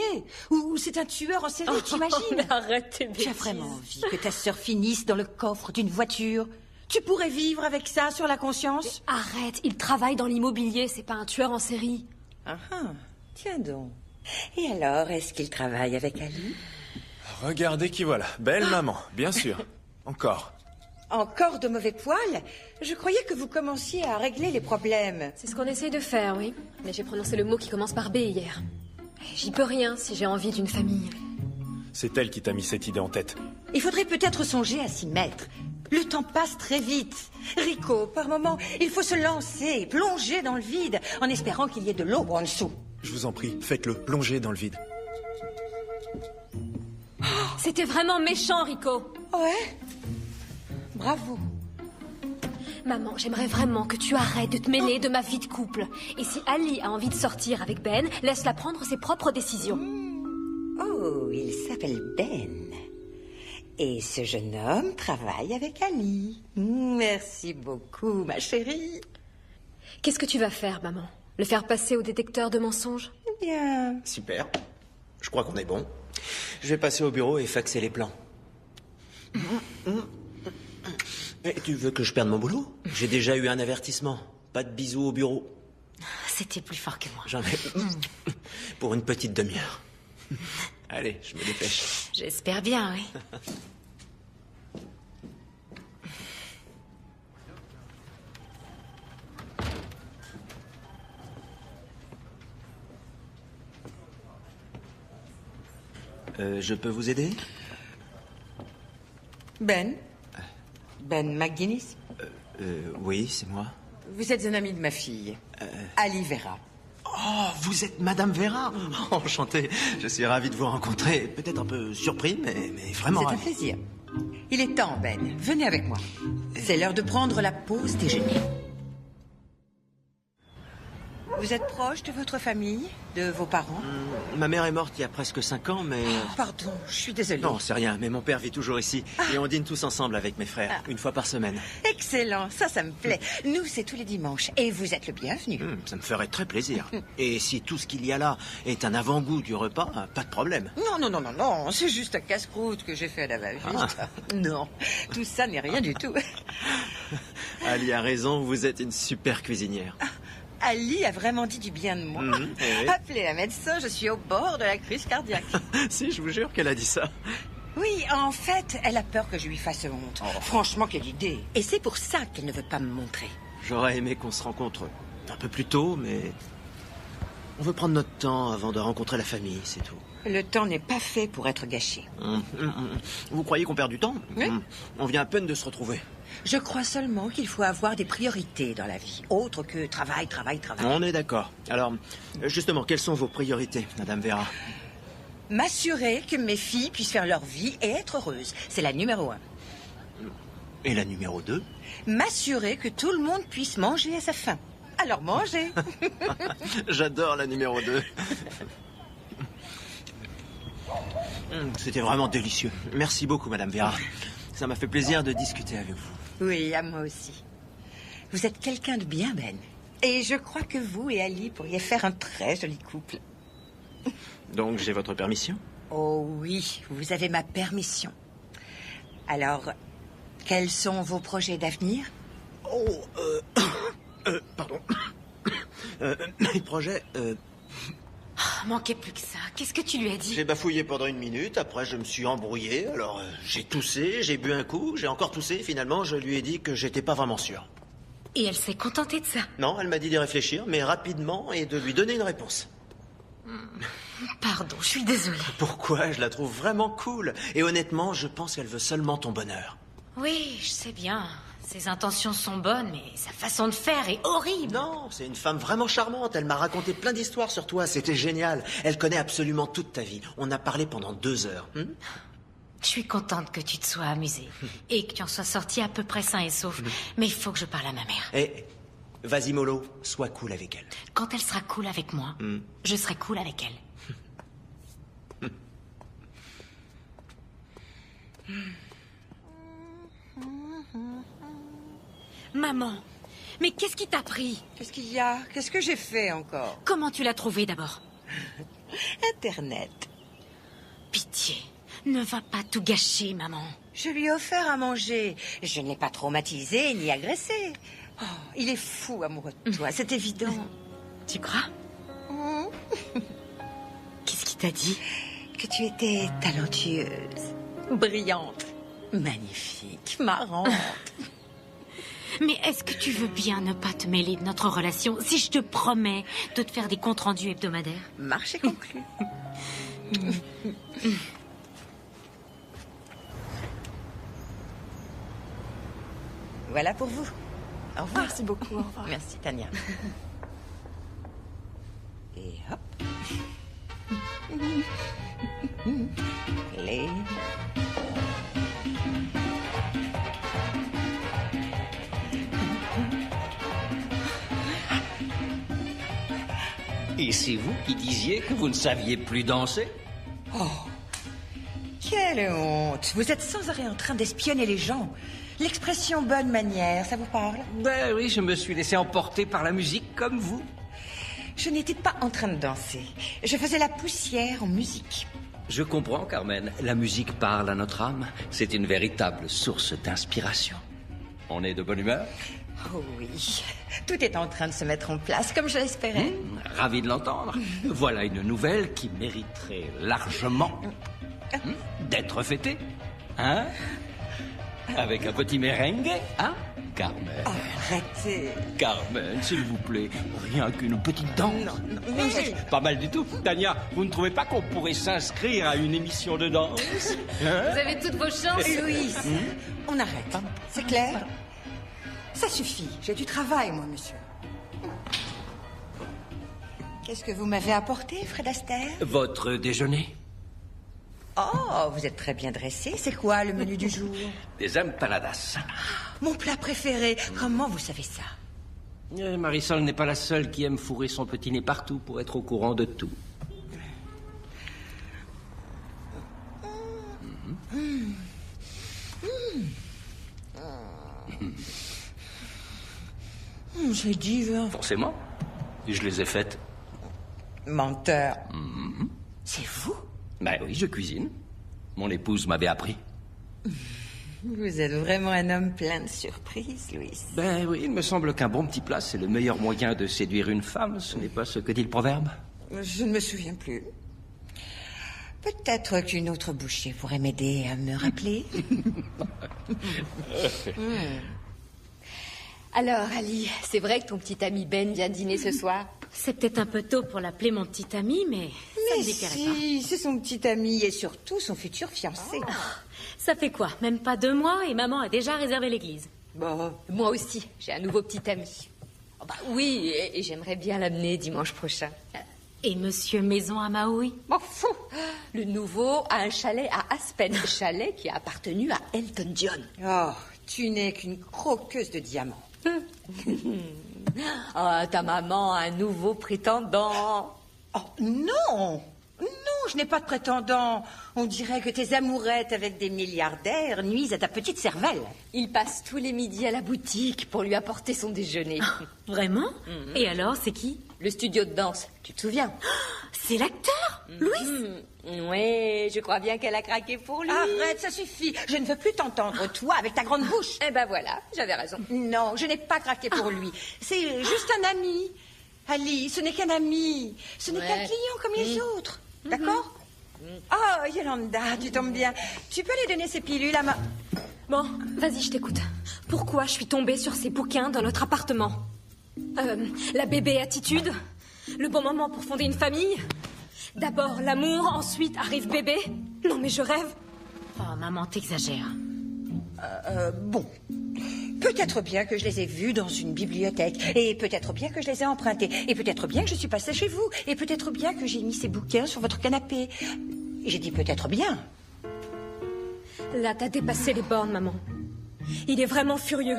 ou c'est un tueur en série, t'imagines? Mais arrête tes Tu as bêtises. vraiment envie que ta sœur finisse dans le coffre d'une voiture? Tu pourrais vivre avec ça sur la conscience? Arrête, il travaille dans l'immobilier, c'est pas un tueur en série. Ah ah, tiens donc. Et alors, est-ce qu'il travaille avec Ali? Regardez qui voilà. Belle maman, bien sûr. Encore. Encore de mauvais poils? Je croyais que vous commenciez à régler les problèmes. C'est ce qu'on essaye de faire, oui. Mais j'ai prononcé le mot qui commence par B hier. J'y peux rien si j'ai envie d'une famille. C'est elle qui t'a mis cette idée en tête. Il faudrait peut-être songer à s'y mettre. Le temps passe très vite. Rico, par moment, il faut se lancer, plonger dans le vide, en espérant qu'il y ait de l'eau en dessous. Je vous en prie, faites-le, plongez dans le vide. C'était vraiment méchant, Rico. Ouais. Bravo. Maman, j'aimerais vraiment que tu arrêtes de te mêler de ma vie de couple. Et si Ali a envie de sortir avec Ben, laisse-la prendre ses propres décisions. Oh, il s'appelle Ben. Et ce jeune homme travaille avec Ali. Merci beaucoup, ma chérie. Qu'est-ce que tu vas faire, maman? Le faire passer au détecteur de mensonges? Bien. Super. Je crois qu'on est bon. Je vais passer au bureau et faxer les plans. Mais tu veux que je perde mon boulot? J'ai déjà eu un avertissement. Pas de bisous au bureau. C'était plus fort que moi. J'en ai pour une petite demi-heure. Allez, je me dépêche. J'espère bien, oui. Je peux vous aider? Ben? Ben McGuinness? Oui, c'est moi. Vous êtes un ami de ma fille, Ali Vera. Oh, vous êtes Madame Vera? Enchanté. Je suis ravi de vous rencontrer. Peut-être un peu surpris, mais vraiment C'est un ravi. plaisir. Il est temps, Ben. Venez avec moi. C'est l'heure de prendre la pause déjeuner. Vous êtes proche de votre famille, de vos parents? Ma mère est morte il y a presque 5 ans, mais... Pardon, je suis désolée. Non, c'est rien, mais mon père vit toujours ici. Et on dîne tous ensemble avec mes frères, une fois par semaine. Excellent, ça me plaît. Nous, c'est tous les dimanches. Et vous êtes le bienvenu. Ça me ferait très plaisir. Et si tout ce qu'il y a là est un avant-goût du repas, pas de problème. Non, c'est juste un casse-croûte que j'ai fait à la va-vite. Non, tout ça n'est rien du tout. Ali a raison, vous êtes une super cuisinière. Ali a vraiment dit du bien de moi. Oui. Appelez un médecin, je suis au bord de la crise cardiaque. Si, je vous jure qu'elle a dit ça. Oui, en fait, elle a peur que je lui fasse honte. Franchement, quelle idée. Et c'est pour ça qu'elle ne veut pas me montrer. J'aurais aimé qu'on se rencontre un peu plus tôt, mais... On veut prendre notre temps avant de rencontrer la famille, c'est tout. Le temps n'est pas fait pour être gâché. Vous croyez qu'on perd du temps? Oui. On vient à peine de se retrouver. Je crois seulement qu'il faut avoir des priorités dans la vie, autre que travail. On est d'accord. Alors, justement, quelles sont vos priorités, Madame Vera? M'assurer que mes filles puissent faire leur vie et être heureuses. C'est la numéro 1. Et la numéro 2? M'assurer que tout le monde puisse manger à sa faim. Alors mangez. J'adore la numéro 2. C'était vraiment délicieux. Merci beaucoup, Madame Vera. Ça m'a fait plaisir de discuter avec vous. Oui, à moi aussi. Vous êtes quelqu'un de bien, Ben. Et je crois que vous et Ali pourriez faire un très joli couple. Donc, j'ai votre permission? Oh oui, vous avez ma permission. Alors, quels sont vos projets d'avenir? Pardon. Mes projets... Manquait plus que ça. Qu'est-ce que tu lui as dit? J'ai bafouillé pendant 1 minute, après je me suis embrouillé, alors j'ai toussé, j'ai bu un coup, j'ai encore toussé, finalement je lui ai dit que j'étais pas vraiment sûr. Et elle s'est contentée de ça? Non, elle m'a dit d'y réfléchir, mais rapidement, et de lui donner une réponse. Pardon, je suis désolée. Pourquoi? Je la trouve vraiment cool. Et honnêtement, je pense qu'elle veut seulement ton bonheur. Oui, je sais bien. Ses intentions sont bonnes, mais sa façon de faire est horrible. Non, c'est une femme vraiment charmante. Elle m'a raconté plein d'histoires sur toi. C'était génial. Elle connaît absolument toute ta vie. On a parlé pendant 2 heures. Je suis contente que tu te sois amusée et que tu en sois sorti à peu près sain et sauf. Mais il faut que je parle à ma mère. Et vas-y, Molo, sois cool avec elle. Quand elle sera cool avec moi, je serai cool avec elle. Maman, mais qu'est-ce qui t'a pris? Qu'est-ce qu'il y a? Qu'est-ce que j'ai fait encore? Comment tu l'as trouvé d'abord? Internet. Pitié, Ne va pas tout gâcher, maman. Je lui ai offert à manger. Je ne l'ai pas traumatisé ni agressé. Oh, il est fou amoureux de toi, c'est évident. Tu crois? Qu'est-ce qu'il t'a dit? Que tu étais talentueuse, brillante, magnifique, marrante. Mais est-ce que tu veux bien ne pas te mêler de notre relation si je te promets de te faire des comptes rendus hebdomadaires? Marché conclu. Voilà pour vous. Au revoir. Merci beaucoup, au revoir. Merci, Tania. Et hop. Les... Et c'est vous qui disiez que vous ne saviez plus danser? Oh, quelle honte. Vous êtes sans arrêt en train d'espionner les gens. L'expression bonne manière, ça vous parle? Ben oui, je me suis laissé emporter par la musique comme vous. Je n'étais pas en train de danser. Je faisais la poussière en musique. Je comprends, Carmen. La musique parle à notre âme. C'est une véritable source d'inspiration. On est de bonne humeur? Oh oui, tout est en train de se mettre en place, comme je l'espérais. Ravi de l'entendre. Voilà une nouvelle qui mériterait largement d'être fêtée. Hein? Avec un petit merengue, hein, Carmen? Arrêtez. Carmen, s'il vous plaît, rien qu'une petite danse. Non, Pas mal du tout. Tania, vous ne trouvez pas qu'on pourrait s'inscrire à une émission de danse? Hein? Vous avez toutes vos chances. Louise, on arrête. C'est clair? Ça suffit. J'ai du travail, moi, monsieur. Qu'est-ce que vous m'avez apporté, Fred Astaire? Votre déjeuner? Oh, vous êtes très bien dressé. C'est quoi le menu du jour? Des empanadas. Mon plat préféré. Comment vous savez ça? Marisol n'est pas la seule qui aime fourrer son petit nez partout pour être au courant de tout. C'est divin. Forcément. Je les ai faites. Menteur. C'est vous? Ben oui, je cuisine. Mon épouse m'avait appris. Vous êtes vraiment un homme plein de surprises, Louis. Ben oui, il me semble qu'un bon petit plat, c'est le meilleur moyen de séduire une femme. Ce n'est pas ce que dit le proverbe? Je ne me souviens plus. Peut-être qu'une autre bouchée pourrait m'aider à me rappeler. Alors, Ali, c'est vrai que ton petit ami Ben vient dîner ce soir? C'est peut-être un peu tôt pour l'appeler mon petit ami, mais ça ne déplairait si, c'est son petit ami et surtout son futur fiancé. Ça fait quoi? Même pas 2 mois et maman a déjà réservé l'église. Bon, moi aussi, j'ai un nouveau petit ami. Oh bah oui, et j'aimerais bien l'amener dimanche prochain. Et monsieur Maison à Maui? M'en fous. Le nouveau a un chalet à Aspen, chalet qui a appartenu à Elton John. Oh, tu n'es qu'une croqueuse de diamants. Oh, ta maman a un nouveau prétendant. Oh, non! Non, je n'ai pas de prétendant. On dirait que tes amourettes avec des milliardaires nuisent à ta petite cervelle. Il passe tous les midis à la boutique pour lui apporter son déjeuner. Vraiment? Et alors, c'est qui? Le studio de danse, tu te souviens? C'est l'acteur, Louis? Oui, je crois bien qu'elle a craqué pour lui. Arrête, ça suffit. Je ne veux plus t'entendre, toi, avec ta grande bouche. Eh ben voilà, j'avais raison. Non, je n'ai pas craqué pour lui. C'est juste un ami. Ali, ce n'est qu'un ami. Ce n'est qu'un client comme les autres. D'accord? Oh, Yolanda, tu tombes bien. Tu peux lui donner ces pilules à ma... Bon, vas-y, je t'écoute. Pourquoi je suis tombée sur ces bouquins dans notre appartement? La bébé attitude? Le bon moment pour fonder une famille? D'abord l'amour, ensuite arrive bébé? Non mais je rêve. Oh, maman, t'exagères. Bon. Peut-être bien que je les ai vus dans une bibliothèque. Et peut-être bien que je les ai empruntés. Et peut-être bien que je suis passée chez vous. Et peut-être bien que j'ai mis ces bouquins sur votre canapé. J'ai dit peut-être bien. Là, t'as dépassé les bornes, maman. Il est vraiment furieux.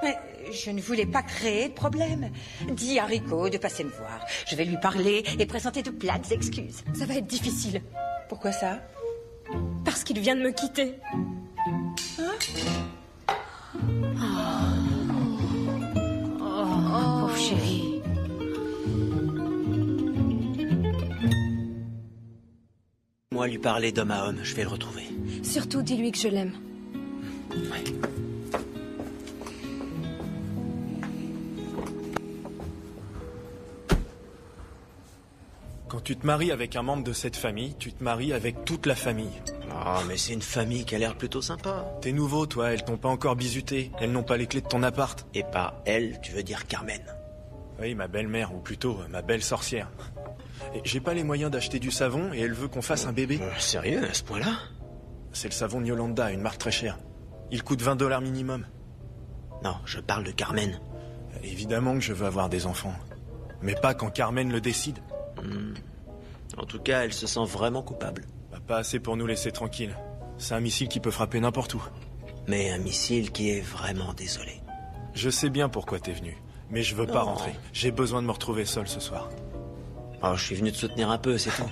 Mais je ne voulais pas créer de problème. Dis à Rico de passer me voir. Je vais lui parler et présenter de plates excuses. Ça va être difficile. Pourquoi ça? Parce qu'il vient de me quitter. Pauvre chérie. Laisse-moi lui parler d'homme à homme, je vais le retrouver. Surtout, dis-lui que je l'aime. Ouais. Quand tu te maries avec un membre de cette famille, tu te maries avec toute la famille. Oh, mais c'est une famille qui a l'air plutôt sympa. T'es nouveau, toi, elles t'ont pas encore bisuté. Elles n'ont pas les clés de ton appart. Et par elle, tu veux dire Carmen? Oui, ma belle-mère, ou plutôt ma belle sorcière. Et j'ai pas les moyens d'acheter du savon et elle veut qu'on fasse un bébé. Sérieux, à ce point-là? C'est le savon de Yolanda, une marque très chère. Il coûte $20 minimum. Non, je parle de Carmen. Évidemment que je veux avoir des enfants. Mais pas quand Carmen le décide. En tout cas, elle se sent vraiment coupable. Bah, pas assez pour nous laisser tranquilles. C'est un missile qui peut frapper n'importe où. Mais un missile qui est vraiment désolé. Je sais bien pourquoi t'es venu. Mais je veux pas rentrer. J'ai besoin de me retrouver seul ce soir. Oh, je suis venu te soutenir un peu, c'est tout.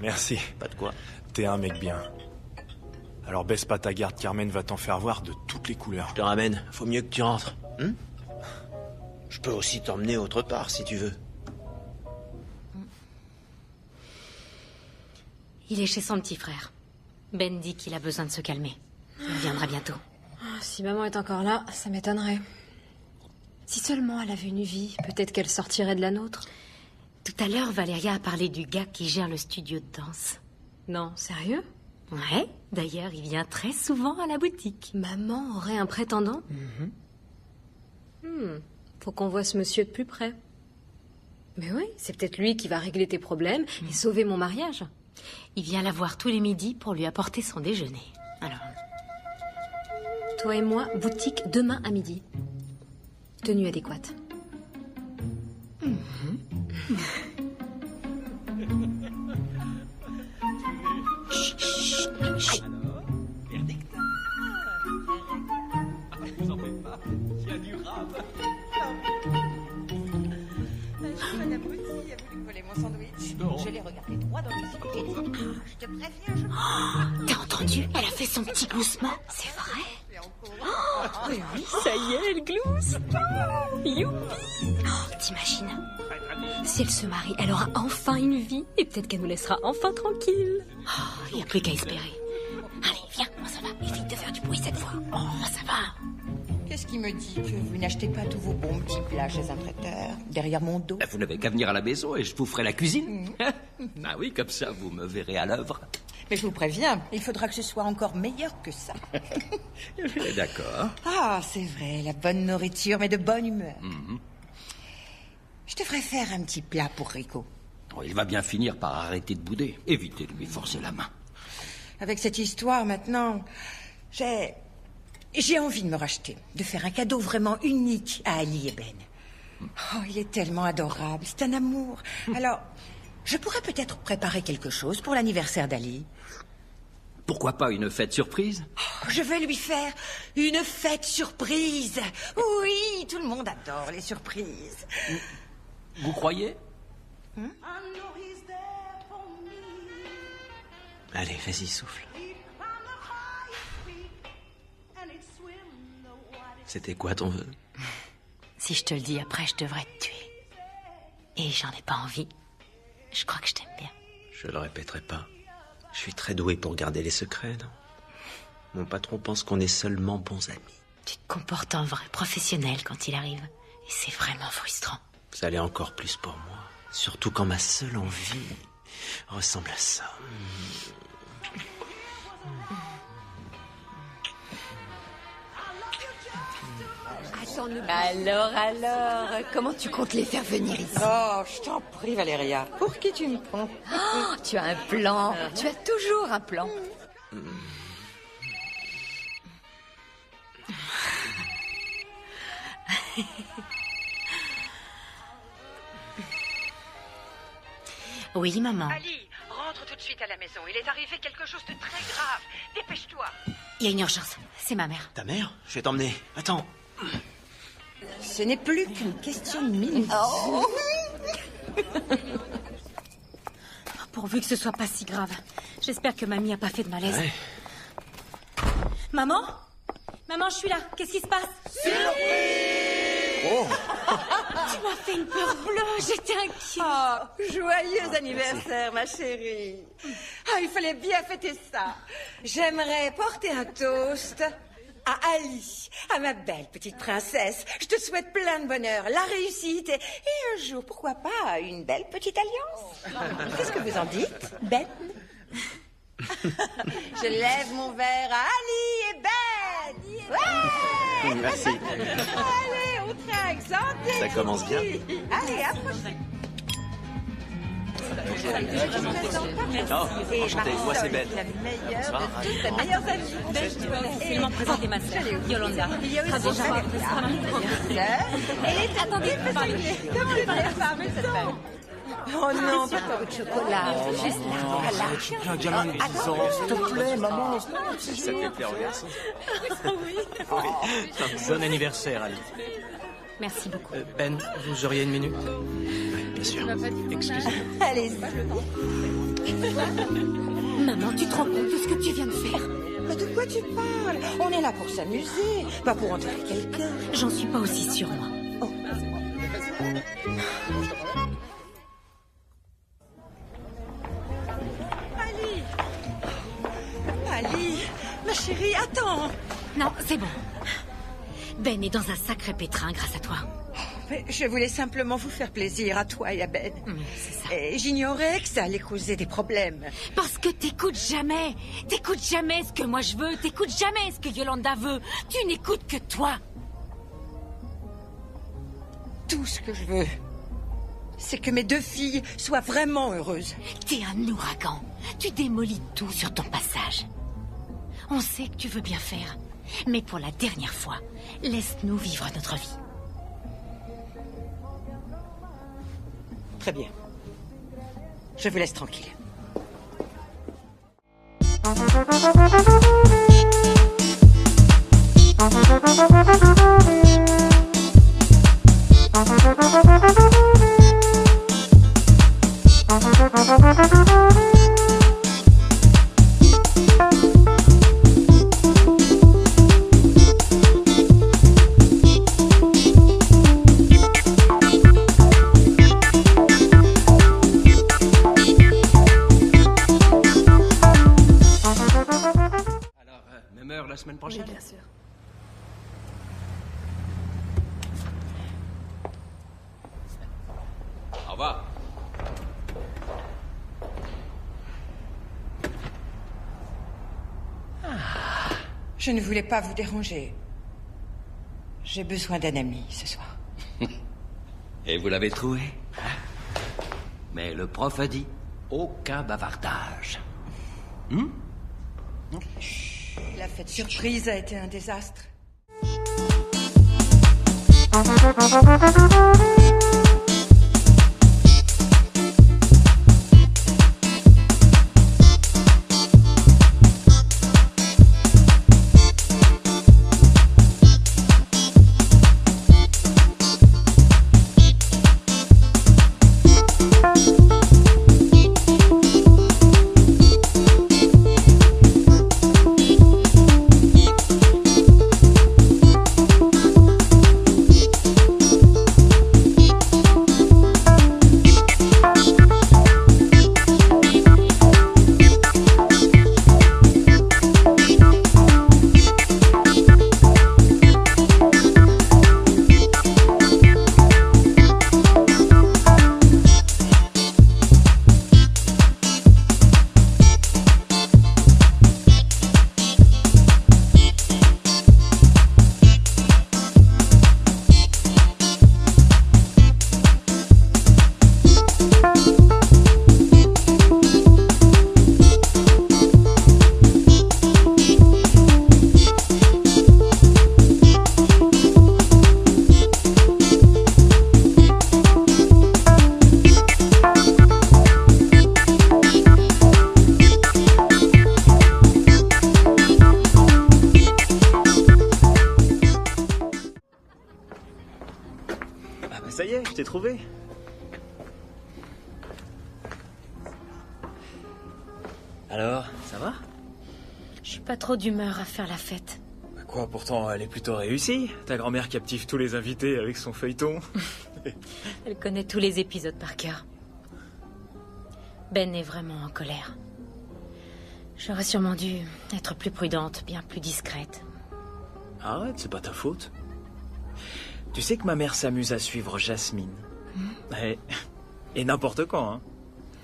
Merci. Pas de quoi. T'es un mec bien. Alors baisse pas ta garde, Carmen va t'en faire voir de toutes les couleurs. Je te ramène, faut mieux que tu rentres. Je peux aussi t'emmener autre part, si tu veux. Il est chez son petit frère. Ben dit qu'il a besoin de se calmer. Il reviendra bientôt. Si maman est encore là, ça m'étonnerait. Si seulement elle avait une vie, peut-être qu'elle sortirait de la nôtre. Tout à l'heure, Valéria a parlé du gars qui gère le studio de danse. Non, sérieux? Ouais, d'ailleurs, il vient très souvent à la boutique. Maman aurait un prétendant? Faut qu'on voie ce monsieur de plus près. Mais oui, c'est peut-être lui qui va régler tes problèmes et sauver mon mariage. Il vient la voir tous les midis pour lui apporter son déjeuner. Alors... Toi et moi, boutique demain à midi. Tenue adéquate. Chut. Vous en faites pas, il y a du rap. Madame Bouty a voulu voler mon sandwich. Non. Je l'ai regardé droit dans les yeux et j'ai dit je te préviens, T'as entendu? Elle a fait son petit gloussement. C'est vrai? Oui, ça y est, elle glousse. Youpi! T'imagines? Si elle se marie, elle aura enfin une vie et peut-être qu'elle nous laissera enfin tranquille. Il n'y a plus qu'à espérer. Allez, viens, moi ça va. Évite de faire du bruit cette fois. Oh, ça va. Qu'est-ce qui me dit que vous n'achetez pas tous vos bons petits plats chez un traiteur, derrière mon dos? Vous n'avez qu'à venir à la maison et je vous ferai la cuisine. Ah oui, comme ça, vous me verrez à l'œuvre. Mais je vous préviens, il faudra que ce soit encore meilleur que ça. D'accord. Ah, c'est vrai, la bonne nourriture, mais de bonne humeur. Je devrais faire un petit plat pour Rico. Oh, il va bien finir par arrêter de bouder. Évitez de lui forcer la main. Avec cette histoire, maintenant, j'ai envie de me racheter, de faire un cadeau vraiment unique à Ali et Ben. Oh, il est tellement adorable, c'est un amour. Alors, je pourrais peut-être préparer quelque chose pour l'anniversaire d'Ali. Pourquoi pas une fête surprise? Oh, je vais lui faire une fête surprise. Oui, tout le monde adore les surprises. Vous croyez? Allez, vas-y, souffle. C'était quoi ton vœu? Si je te le dis après, je devrais te tuer. Et j'en ai pas envie. Je crois que je t'aime bien. Je le répéterai pas. Je suis très doué pour garder les secrets, non? Mon patron pense qu'on est seulement bons amis. Tu te comportes en vrai professionnel quand il arrive. Et c'est vraiment frustrant. Ça l'est encore plus pour moi. Surtout quand ma seule envie ressemble à ça. Alors, comment tu comptes les faire venir ici? Oh, je t'en prie, Valéria. Pour qui tu me prends? Oh, tu as un plan. Tu as toujours un plan. Oui, maman. Ali, rentre tout de suite à la maison. Il est arrivé quelque chose de très grave. Dépêche-toi. Il y a une urgence. C'est ma mère. Ta mère? Je vais t'emmener. Attends. Ce n'est plus qu'une question de minutes. Oh. Pourvu que ce soit pas si grave. J'espère que mamie a pas fait de malaise. Ouais. Maman? Maman, je suis là. Qu'est-ce qui se passe? Surprise! Oh. Tu m'as fait une peur bleue, j'étais inquiète. Oh, joyeux anniversaire, ma chérie. Ah, il fallait bien fêter ça. J'aimerais porter un toast à Ali, à ma belle petite princesse. Je te souhaite plein de bonheur, la réussite et un jour, pourquoi pas, une belle petite alliance. Qu'est-ce que vous en dites, Ben? Je lève mon verre à Ali et Ben. Ouais. Merci. Allez, on trinque, santé. Ça commence bien. Allez, approchez. Oh, enchanté, moi c'est Ben. La meilleure Bonsoir. de toutes les meilleures amies. C'est mon présenter ma sœur, Yolanda. Il y a aussi elle est attendez, comment elle va fermer cette femme? Oh non, pas beaucoup de chocolat. Juste là. Un gamin de 10 ans, s'il te plaît, maman. Ça te fait plaire au garçon. Bon anniversaire, Ali. Merci beaucoup. Ben, vous auriez une minute? Bien sûr. Excusez-moi. Allez-y. Maman, tu te rends compte de ce que tu viens de faire? Mais de quoi tu parles? On est là pour s'amuser, pas pour enterrer quelqu'un. J'en suis pas aussi sûre, moi. Ali, ma chérie, attends. Non, c'est bon. Ben est dans un sacré pétrin grâce à toi. Mais je voulais simplement vous faire plaisir à toi et à Ben. C'est ça. Et j'ignorais que ça allait causer des problèmes. Parce que t'écoutes jamais. T'écoutes jamais ce que moi je veux. T'écoutes jamais ce que Yolanda veut. Tu n'écoutes que toi. Tout ce que je veux, c'est que mes 2 filles soient vraiment heureuses. T'es un ouragan. Tu démolis tout sur ton passage. On sait que tu veux bien faire. Mais pour la dernière fois, laisse-nous vivre notre vie. Très bien. Je vous laisse tranquille. Même heure la semaine prochaine? Bien sûr. Au revoir. Je ne voulais pas vous déranger. J'ai besoin d'un ami ce soir. Et vous l'avez trouvé, hein? Mais le prof a dit aucun bavardage. La fête surprise a été un désastre. Ça y est, je t'ai trouvé. Alors, ça va? Je suis pas trop d'humeur à faire la fête. Quoi, pourtant, elle est plutôt réussie. Ta grand-mère captive tous les invités avec son feuilleton. Elle connaît tous les épisodes par cœur. Ben est vraiment en colère. J'aurais sûrement dû être plus prudente, bien plus discrète. Arrête, c'est pas ta faute. Tu sais que ma mère s'amuse à suivre Jasmine. Et n'importe quand, hein.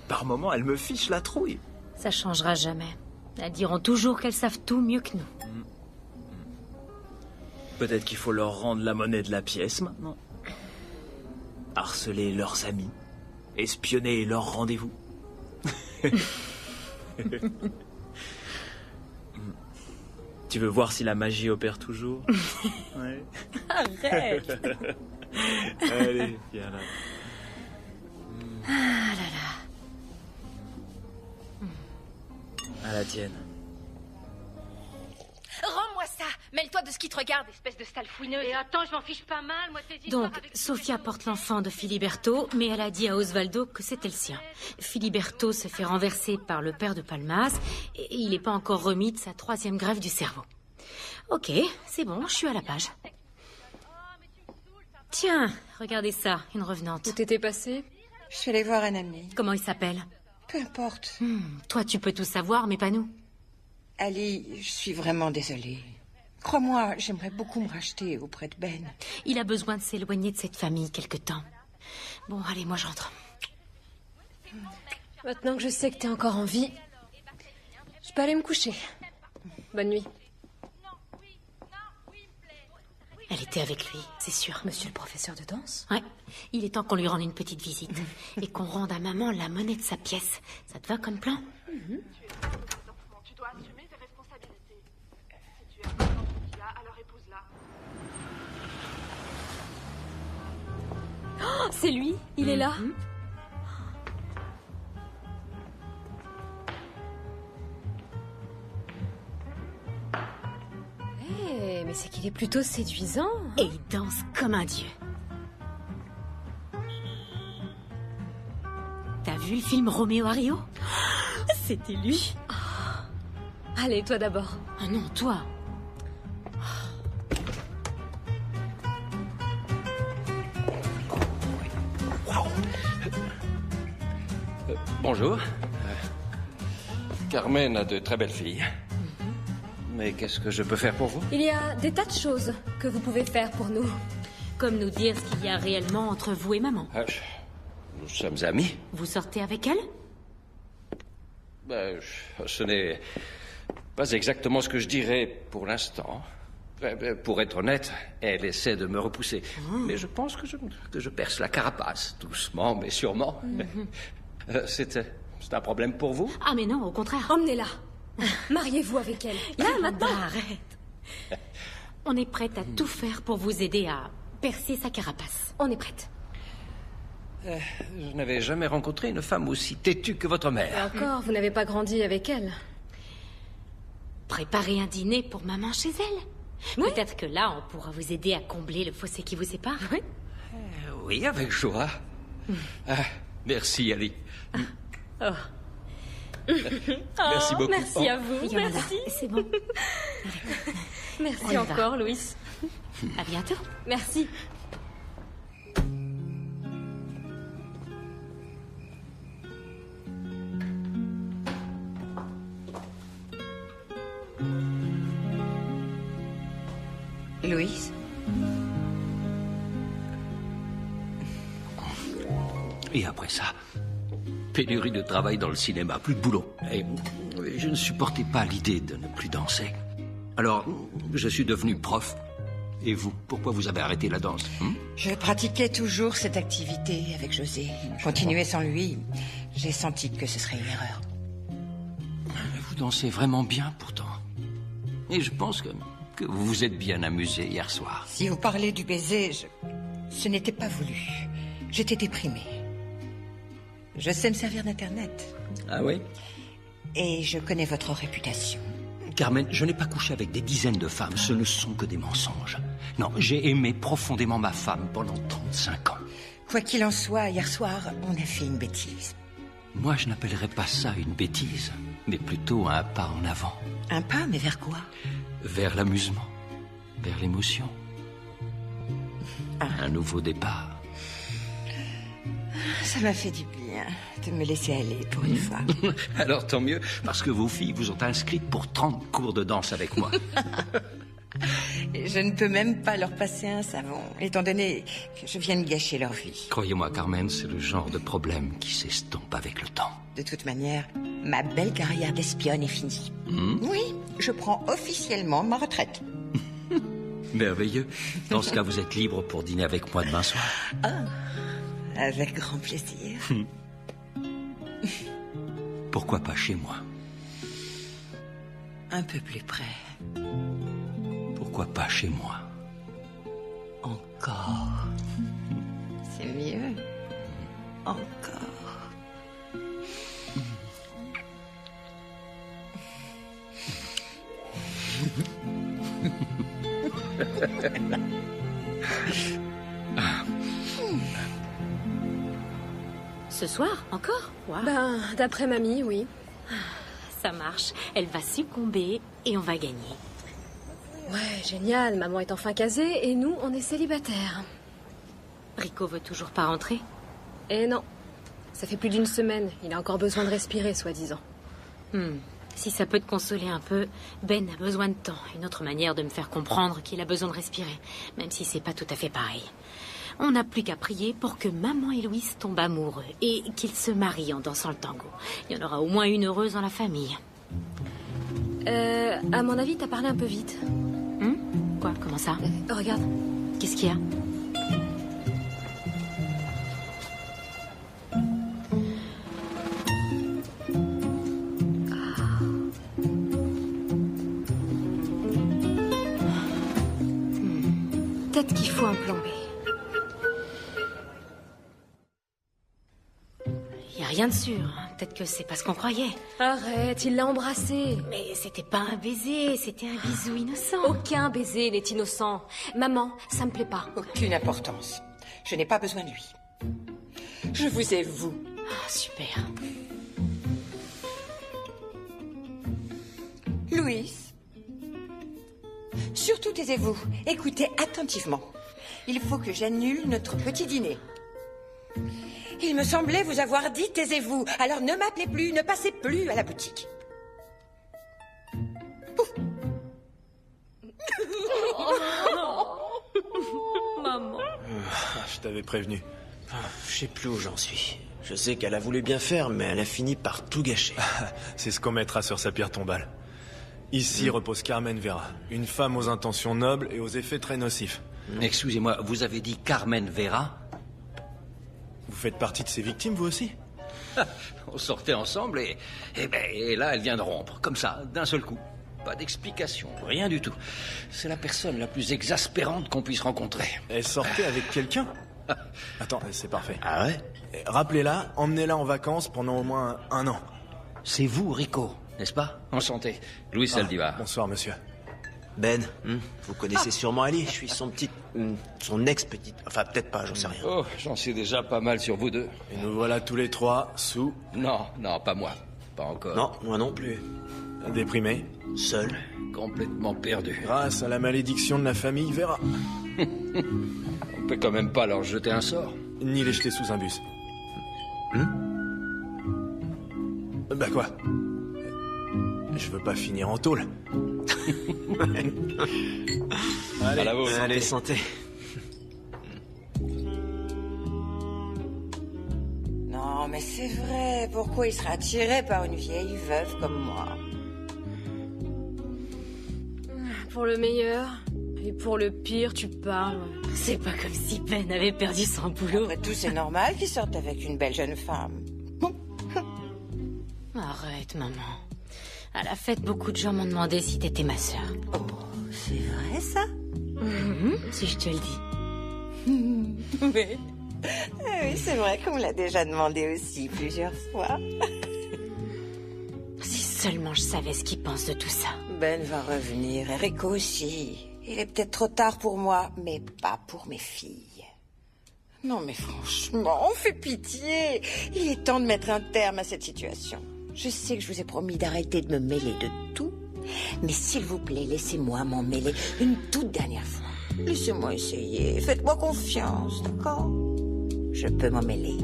Par moments, elle me fiche la trouille. Ça changera jamais. Elles diront toujours qu'elles savent tout mieux que nous. Peut-être qu'il faut leur rendre la monnaie de la pièce maintenant. Harceler leurs amis. Espionner leurs rendez-vous. Tu veux voir si la magie opère toujours? Ouais. Arrête. Allez, viens là. Ah là là. À la tienne. Rends-moi ça. Mêle-toi de ce qui te regarde, espèce de sale fouineuse. Et attends, je m'en fiche pas mal, moi, tes histoires Donc, avec... Sophia porte l'enfant de Filiberto, mais elle a dit à Osvaldo que c'était le sien. Filiberto se fait renverser par le père de Palmas, et il n'est pas encore remis de sa 3e greffe du cerveau. Ok, c'est bon, je suis à la page. Tiens, regardez ça, une revenante. Où t'étais passé? Je suis allée voir un ami. Comment il s'appelle? Peu importe. Toi, tu peux tout savoir, mais pas nous. Ali, je suis vraiment désolée. Crois-moi, j'aimerais beaucoup me racheter auprès de Ben. Il a besoin de s'éloigner de cette famille quelque temps. Bon, allez, moi j'entre. Maintenant que je sais que t'es encore en vie, je peux aller me coucher. Bonne nuit. Elle était avec lui, c'est sûr. Monsieur le professeur de danse? Ouais, il est temps qu'on lui rende une petite visite. Et qu'on rende à maman la monnaie de sa pièce. Ça te va comme plan? Tu dois assumer tes responsabilités. Si tu aimes vraiment Sophia, alors épouse-la. Oh, c'est lui? Il est là? Mais c'est qu'il est plutôt séduisant. Et il danse comme un dieu. T'as vu le film Roméo à Rio? C'était lui. Allez, toi d'abord. Ah non, toi. Bonjour. Carmen a de très belles filles. Mais qu'est-ce que je peux faire pour vous? Il y a des tas de choses que vous pouvez faire pour nous. Comme nous dire ce qu'il y a réellement entre vous et maman. Nous sommes amis. Vous sortez avec elle? Ce n'est pas exactement ce que je dirais pour l'instant. Pour être honnête, elle essaie de me repousser. Mais je pense que je perce la carapace, doucement mais sûrement. C'est un problème pour vous? Ah mais non, au contraire. Emmenez-la. Mariez-vous avec elle. Là, maintenant. Arrête. On est prête à tout faire pour vous aider à percer sa carapace. On est prête. Je n'avais jamais rencontré une femme aussi têtue que votre mère. Et encore, vous n'avez pas grandi avec elle. Préparez un dîner pour maman chez elle. Oui. Peut-être que là, on pourra vous aider à combler le fossé qui vous sépare. Oui, oui, avec joie. Merci, Ali. Merci beaucoup. Merci à vous. Merci. C'est bon. Merci encore, Louis. À bientôt. Merci. Louise? Et après ça, pénurie de travail dans le cinéma, plus de boulot. Et je ne supportais pas l'idée de ne plus danser. Alors, je suis devenu prof. Et vous, pourquoi vous avez arrêté la danse? Je pratiquais toujours cette activité avec José. Continuer sans lui, j'ai senti que ce serait une erreur. Vous dansez vraiment bien pourtant. Et je pense que vous vous êtes bien amusé hier soir. Si vous parlez du baiser, ce n'était pas voulu. J'étais déprimée. Je sais me servir d'Internet. Ah oui? Et je connais votre réputation. Carmen, je n'ai pas couché avec des dizaines de femmes. Ce ne sont que des mensonges. Non, j'ai aimé profondément ma femme pendant 35 ans. Quoi qu'il en soit, hier soir, on a fait une bêtise. Moi, je n'appellerais pas ça une bêtise, mais plutôt un pas en avant. Un pas, mais vers quoi? Vers l'amusement. vers l'émotion. Un nouveau départ. Ça m'a fait du bien de me laisser aller pour une fois. Alors tant mieux, parce que vos filles vous ont inscrite pour 30 cours de danse avec moi. Et je ne peux même pas leur passer un savon, étant donné que je viens de gâcher leur vie. Croyez-moi, Carmen, c'est le genre de problème qui s'estompe avec le temps. De toute manière, ma belle carrière d'espionne est finie. Oui, je prends officiellement ma retraite. Merveilleux. Dans ce cas, vous êtes libre pour dîner avec moi demain soir. Ah, avec grand plaisir. Pourquoi pas chez moi? Un peu plus près. Pourquoi pas chez moi? Encore. C'est mieux. Encore. Ce soir, encore? Wow. Ben, d'après mamie, oui. Ça marche. Elle va succomber et on va gagner. Ouais, génial. Maman est enfin casée et nous, on est célibataires. Rico veut toujours pas rentrer? Eh non. Ça fait plus d'une semaine. Il a encore besoin de respirer, soi-disant. Si ça peut te consoler un peu, Ben a besoin de temps. Une autre manière de me faire comprendre qu'il a besoin de respirer. Même si c'est pas tout à fait pareil. On n'a plus qu'à prier pour que maman et Louis tombent amoureux et qu'ils se marient en dansant le tango. Il y en aura au moins une heureuse dans la famille. À mon avis, t'as parlé un peu vite. Quoi? Comment ça? Regarde. Qu'est-ce qu'il y a? Peut-être qu'il faut un plan B. Y a rien de sûr. Peut-être que c'est pas ce qu'on croyait. Arrête, il l'a embrassée. Mais c'était pas un baiser, c'était un bisou innocent. Aucun baiser n'est innocent. Maman, ça me plaît pas. Aucune importance. Je n'ai pas besoin de lui. Je vous ai, vous. Ah, super. Louis, surtout taisez-vous. Écoutez attentivement. Il faut que j'annule notre petit dîner. Il me semblait vous avoir dit taisez-vous. Alors ne m'appelez plus, ne passez plus à la boutique. Pouf. Maman. Je t'avais prévenu. Je sais plus où j'en suis. Je sais qu'elle a voulu bien faire, mais elle a fini par tout gâcher. C'est ce qu'on mettra sur sa pierre tombale. Ici repose Carmen Vera, une femme aux intentions nobles et aux effets très nocifs. Excusez-moi, vous avez dit Carmen Vera? Vous faites partie de ces victimes, vous aussi? On sortait ensemble et là, elle vient de rompre, comme ça, d'un seul coup. Pas d'explication, rien du tout. C'est la personne la plus exaspérante qu'on puisse rencontrer. Elle sortait avec quelqu'un? Attends, c'est parfait. Ah ouais? Rappelez-la, emmenez-la en vacances pendant au moins 1 an. C'est vous, Rico, n'est-ce pas? Enchanté. Louis Saldivar. Bonsoir, monsieur. Ben, vous connaissez sûrement Ali. Je suis son son ex-petite... Enfin, peut-être pas, j'en sais rien. Oh, j'en sais déjà pas mal sur vous deux. Et nous voilà tous les trois sous... Non, pas moi. Pas encore. Non, moi non plus. Déprimé. Seul. Complètement perdu. Grâce à la malédiction de la famille Vera. On peut quand même pas leur jeter un sort. Ni les jeter sous un bus. Bah quoi? Je veux pas finir en tôle. Allez, santé. Non, mais c'est vrai. Pourquoi il serait attiré par une vieille veuve comme moi? Pour le meilleur et pour le pire, tu parles. C'est pas comme si Ben avait perdu son boulot. Après tout, c'est normal qu'il sorte avec une belle jeune femme. Arrête, maman. À la fête, beaucoup de gens m'ont demandé si t'étais ma sœur. Oh, c'est vrai, ça? Si je te le dis. Oui, c'est vrai qu'on me l'a déjà demandé aussi plusieurs fois. Si seulement je savais ce qu'il pense de tout ça. Ben va revenir, et Rico aussi. Il est peut-être trop tard pour moi, mais pas pour mes filles. Non, mais franchement, on fait pitié. Il est temps de mettre un terme à cette situation. Je sais que je vous ai promis d'arrêter de me mêler de tout, Mais s'il vous plaît, laissez-moi m'en mêler une toute dernière fois. Laissez-moi essayer. Faites-moi confiance, d'accord? Je peux m'en mêler.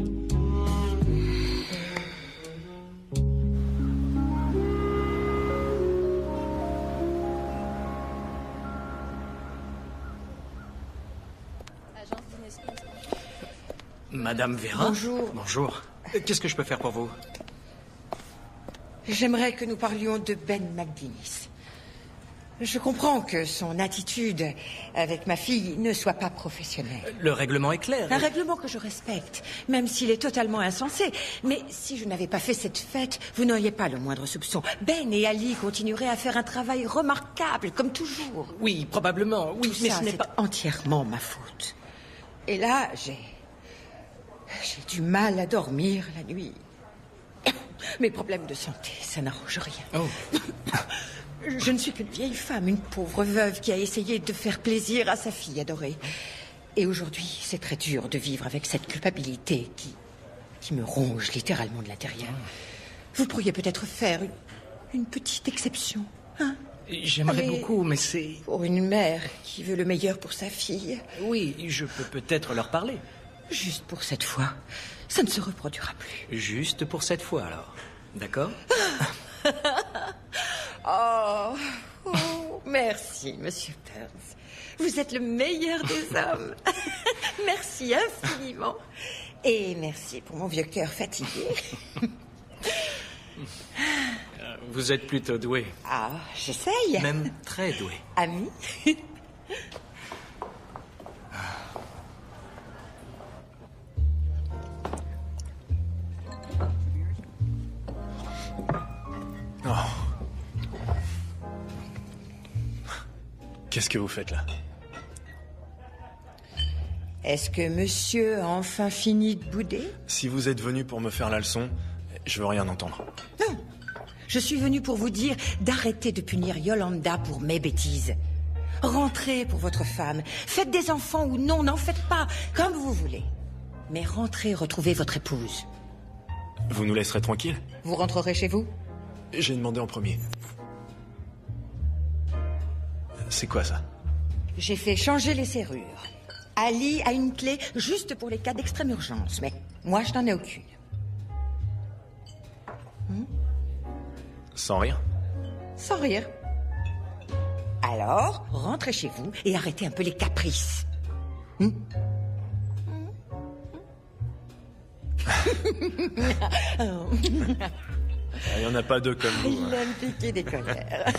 Madame Vera? Bonjour. Bonjour. Qu'est-ce que je peux faire pour vous? J'aimerais que nous parlions de Ben McGuinness. Je comprends que son attitude avec ma fille ne soit pas professionnelle. Le règlement est clair. Un règlement que je respecte, même s'il est totalement insensé. Mais si je n'avais pas fait cette fête, vous n'auriez pas le moindre soupçon. Ben et Ali continueraient à faire un travail remarquable, comme toujours. Oui, probablement. Oui, Tout mais ça, ce n'est c'est pas... entièrement ma faute. Et là, j'ai du mal à dormir la nuit. Mes problèmes de santé, ça n'arrange rien. Oh. Je ne suis qu'une vieille femme, une pauvre veuve qui a essayé de faire plaisir à sa fille adorée. Et aujourd'hui, c'est très dur de vivre avec cette culpabilité qui me ronge littéralement de l'intérieur. Vous pourriez peut-être faire une petite exception, hein? J'aimerais beaucoup, mais c'est... Pour une mère qui veut le meilleur pour sa fille. Oui, je peux peut-être leur parler. Juste pour cette fois, ça ne se reproduira plus. Juste pour cette fois, alors. D'accord? Oh, merci, Monsieur Burns. Vous êtes le meilleur des hommes. Merci infiniment. Et merci pour mon vieux cœur fatigué. Vous êtes plutôt doué. Ah, j'essaye. Même très doué. Ami. Oh. Qu'est-ce que vous faites là? Est-ce que monsieur a enfin fini de bouder? Si vous êtes venu pour me faire la leçon, je veux rien entendre. Non. Je suis venue pour vous dire d'arrêter de punir Yolanda pour mes bêtises. Rentrez pour votre femme. Faites des enfants ou non, n'en faites pas, comme vous voulez. Mais rentrez retrouver votre épouse. Vous nous laisserez tranquilles? Vous rentrerez chez vous? J'ai demandé en premier. C'est quoi ça? J'ai fait changer les serrures. Ali a une clé juste pour les cas d'extrême urgence, mais moi je n'en ai aucune. Sans rien? Sans rire. Alors, rentrez chez vous et arrêtez un peu les caprices. Il n'y en a pas deux comme vous. Il aime piquer des colères.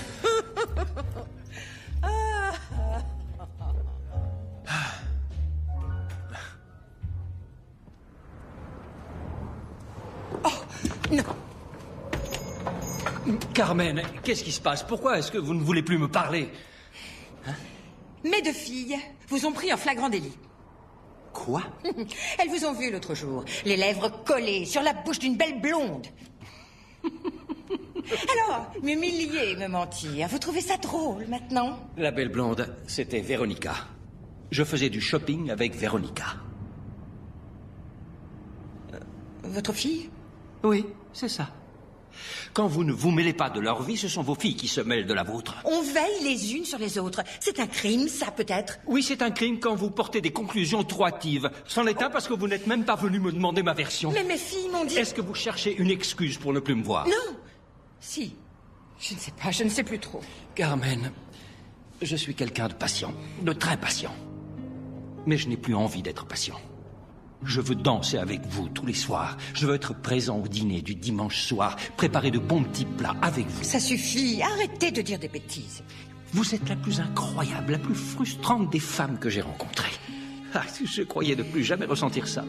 Oh, non. Carmen, qu'est-ce qui se passe? Pourquoi est-ce que vous ne voulez plus me parler? Mes deux filles vous ont pris en flagrant délit. Quoi? Elles vous ont vu l'autre jour, les lèvres collées sur la bouche d'une belle blonde. Alors, m'humilier, me mentir, vous trouvez ça drôle maintenant? La belle blonde, c'était Véronica. Je faisais du shopping avec Véronica. Votre fille? Oui, c'est ça. Quand vous ne vous mêlez pas de leur vie, ce sont vos filles qui se mêlent de la vôtre. On veille les unes sur les autres. C'est un crime, ça, peut-être? Oui, c'est un crime quand vous portez des conclusions trop hâtives. C'en est un parce que vous n'êtes même pas venu me demander ma version. Mais mes filles m'ont dit... Est-ce que vous cherchez une excuse pour ne plus me voir? Non. Si. Je ne sais pas, je ne sais plus trop. Carmen, je suis quelqu'un de patient, de très patient. Mais je n'ai plus envie d'être patient. Je veux danser avec vous tous les soirs. Je veux être présent au dîner du dimanche soir, préparer de bons petits plats avec vous. Ça suffit, arrêtez de dire des bêtises. Vous êtes la plus incroyable, la plus frustrante des femmes que j'ai rencontrées. Ah, je croyais ne plus jamais ressentir ça.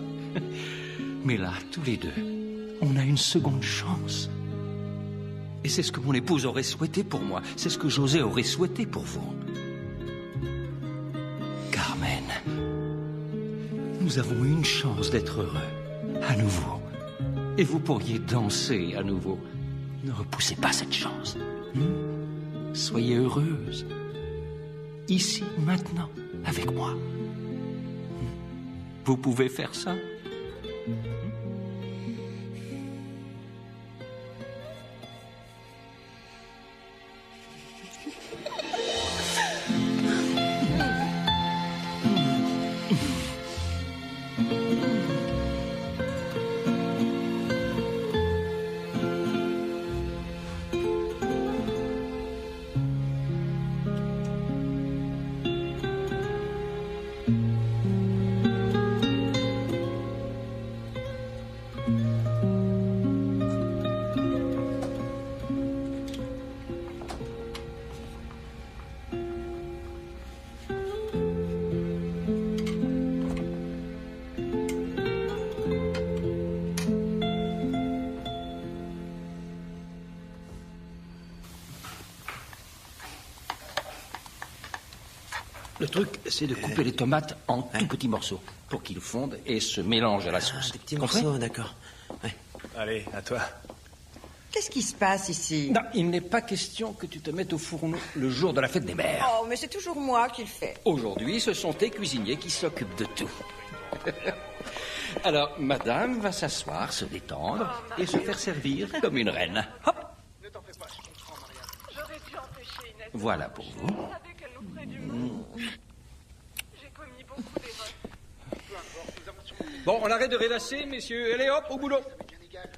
Mais là, tous les deux, on a une seconde chance. Et c'est ce que mon épouse aurait souhaité pour moi. C'est ce que José aurait souhaité pour vous. Carmen, nous avons une chance d'être heureux, à nouveau. Et vous pourriez danser à nouveau. Ne repoussez pas cette chance. Soyez heureuse. Ici, maintenant, avec moi. Vous pouvez faire ça? Le truc, c'est de couper les tomates en tout petits morceaux pour qu'ils fondent et se mélangent à la sauce. Des petits morceaux, d'accord. Ouais. Allez, à toi. Qu'est-ce qui se passe ici? Non, il n'est pas question que tu te mettes au fourneau le jour de la fête des mères. Oh, mais c'est toujours moi qui le fais. Aujourd'hui, ce sont tes cuisiniers qui s'occupent de tout. Alors, madame va s'asseoir, se détendre et se faire servir comme une reine. Hop. Ne t'en fais pas, je comprends, Maria. J'aurais dû empêcher Inès. Voilà pour vous. Je savais qu'elle nous ferait du mal. J'ai commis beaucoup d'erreurs. Peu importe, nous avons surmonté. Bon, on arrête de rêvasser, messieurs. Allez, hop, au boulot. Ça m'est bien égal.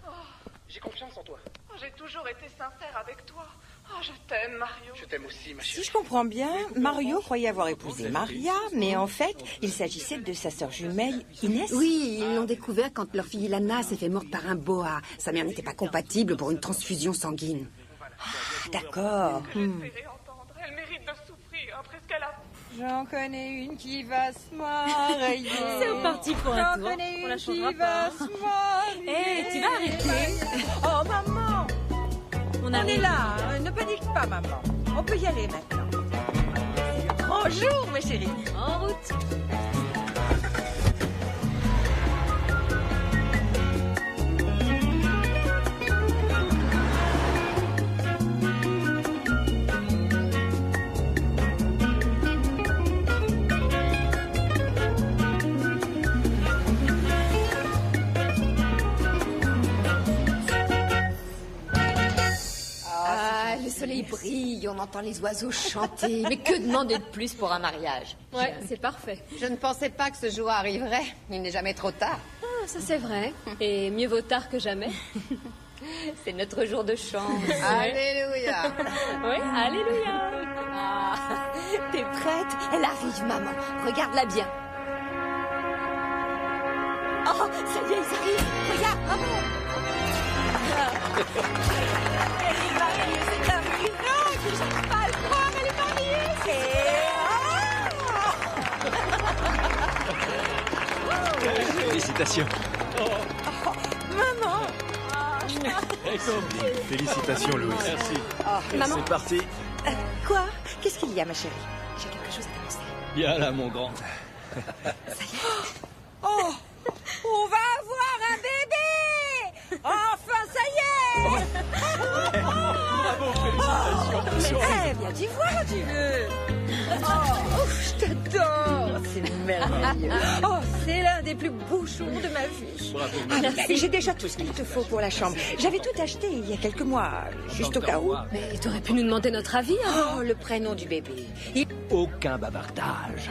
J'ai confiance en toi. J'ai toujours été sincère avec toi. Oh, je t'aime, Mario. Je t'aime aussi, ma chérie. Si je comprends bien, Mario croyait avoir épousé Maria, mais en fait, il s'agissait de sa sœur jumelle, Inès. Oui, ils l'ont découvert quand leur fille Ilana s'est fait morte par un boa. Sa mère n'était pas compatible pour une transfusion sanguine. Ah, d'accord. Elle mérite de souffrir après ce qu'elle a. J'en connais une qui va se marier. C'est reparti pour un tour. J'en connais On la une qui changera va pas. se marier. Hé, tu vas arrêter. Oh, maman. On arrive. est là. Ne panique pas, maman. On peut y aller maintenant. Bonjour, mes chéris. En route. Le soleil brille, on entend les oiseaux chanter. Mais que demander de plus pour un mariage? Ouais, c'est parfait. Je ne pensais pas que ce jour arriverait. Il n'est jamais trop tard. Ah, ça c'est vrai. Et mieux vaut tard que jamais. C'est notre jour de chance. Alléluia. Oui, alléluia. Ah, t'es prête? Elle arrive, maman. Regarde-la bien. Oh, ça y est, ils arrivent. Regarde, maman. Elle est mariée, c'est un miracle. J'arrive pas à le croire, elle est mariée. Félicitations. Maman. Félicitations, Louis. Merci. Maman. C'est parti. Quoi? Qu'est-ce qu'il y a, ma chérie? J'ai quelque chose à t'annoncer. Viens là, mon grand. Oh, on va avoir un bébé! Enfin, ça y est! Bravo, félicitations. Eh bien, tu vois, tu veux. Oh, je t'adore. C'est merveilleux. Oh, c'est l'un des plus beaux jours de ma vie. Bravo. J'ai déjà tout ce qu'il te faut pour la chambre. J'avais tout acheté il y a quelques mois, juste au cas où. Mais t'aurais pu nous demander notre avis, hein? Oh, le prénom du bébé. Aucun bavardage.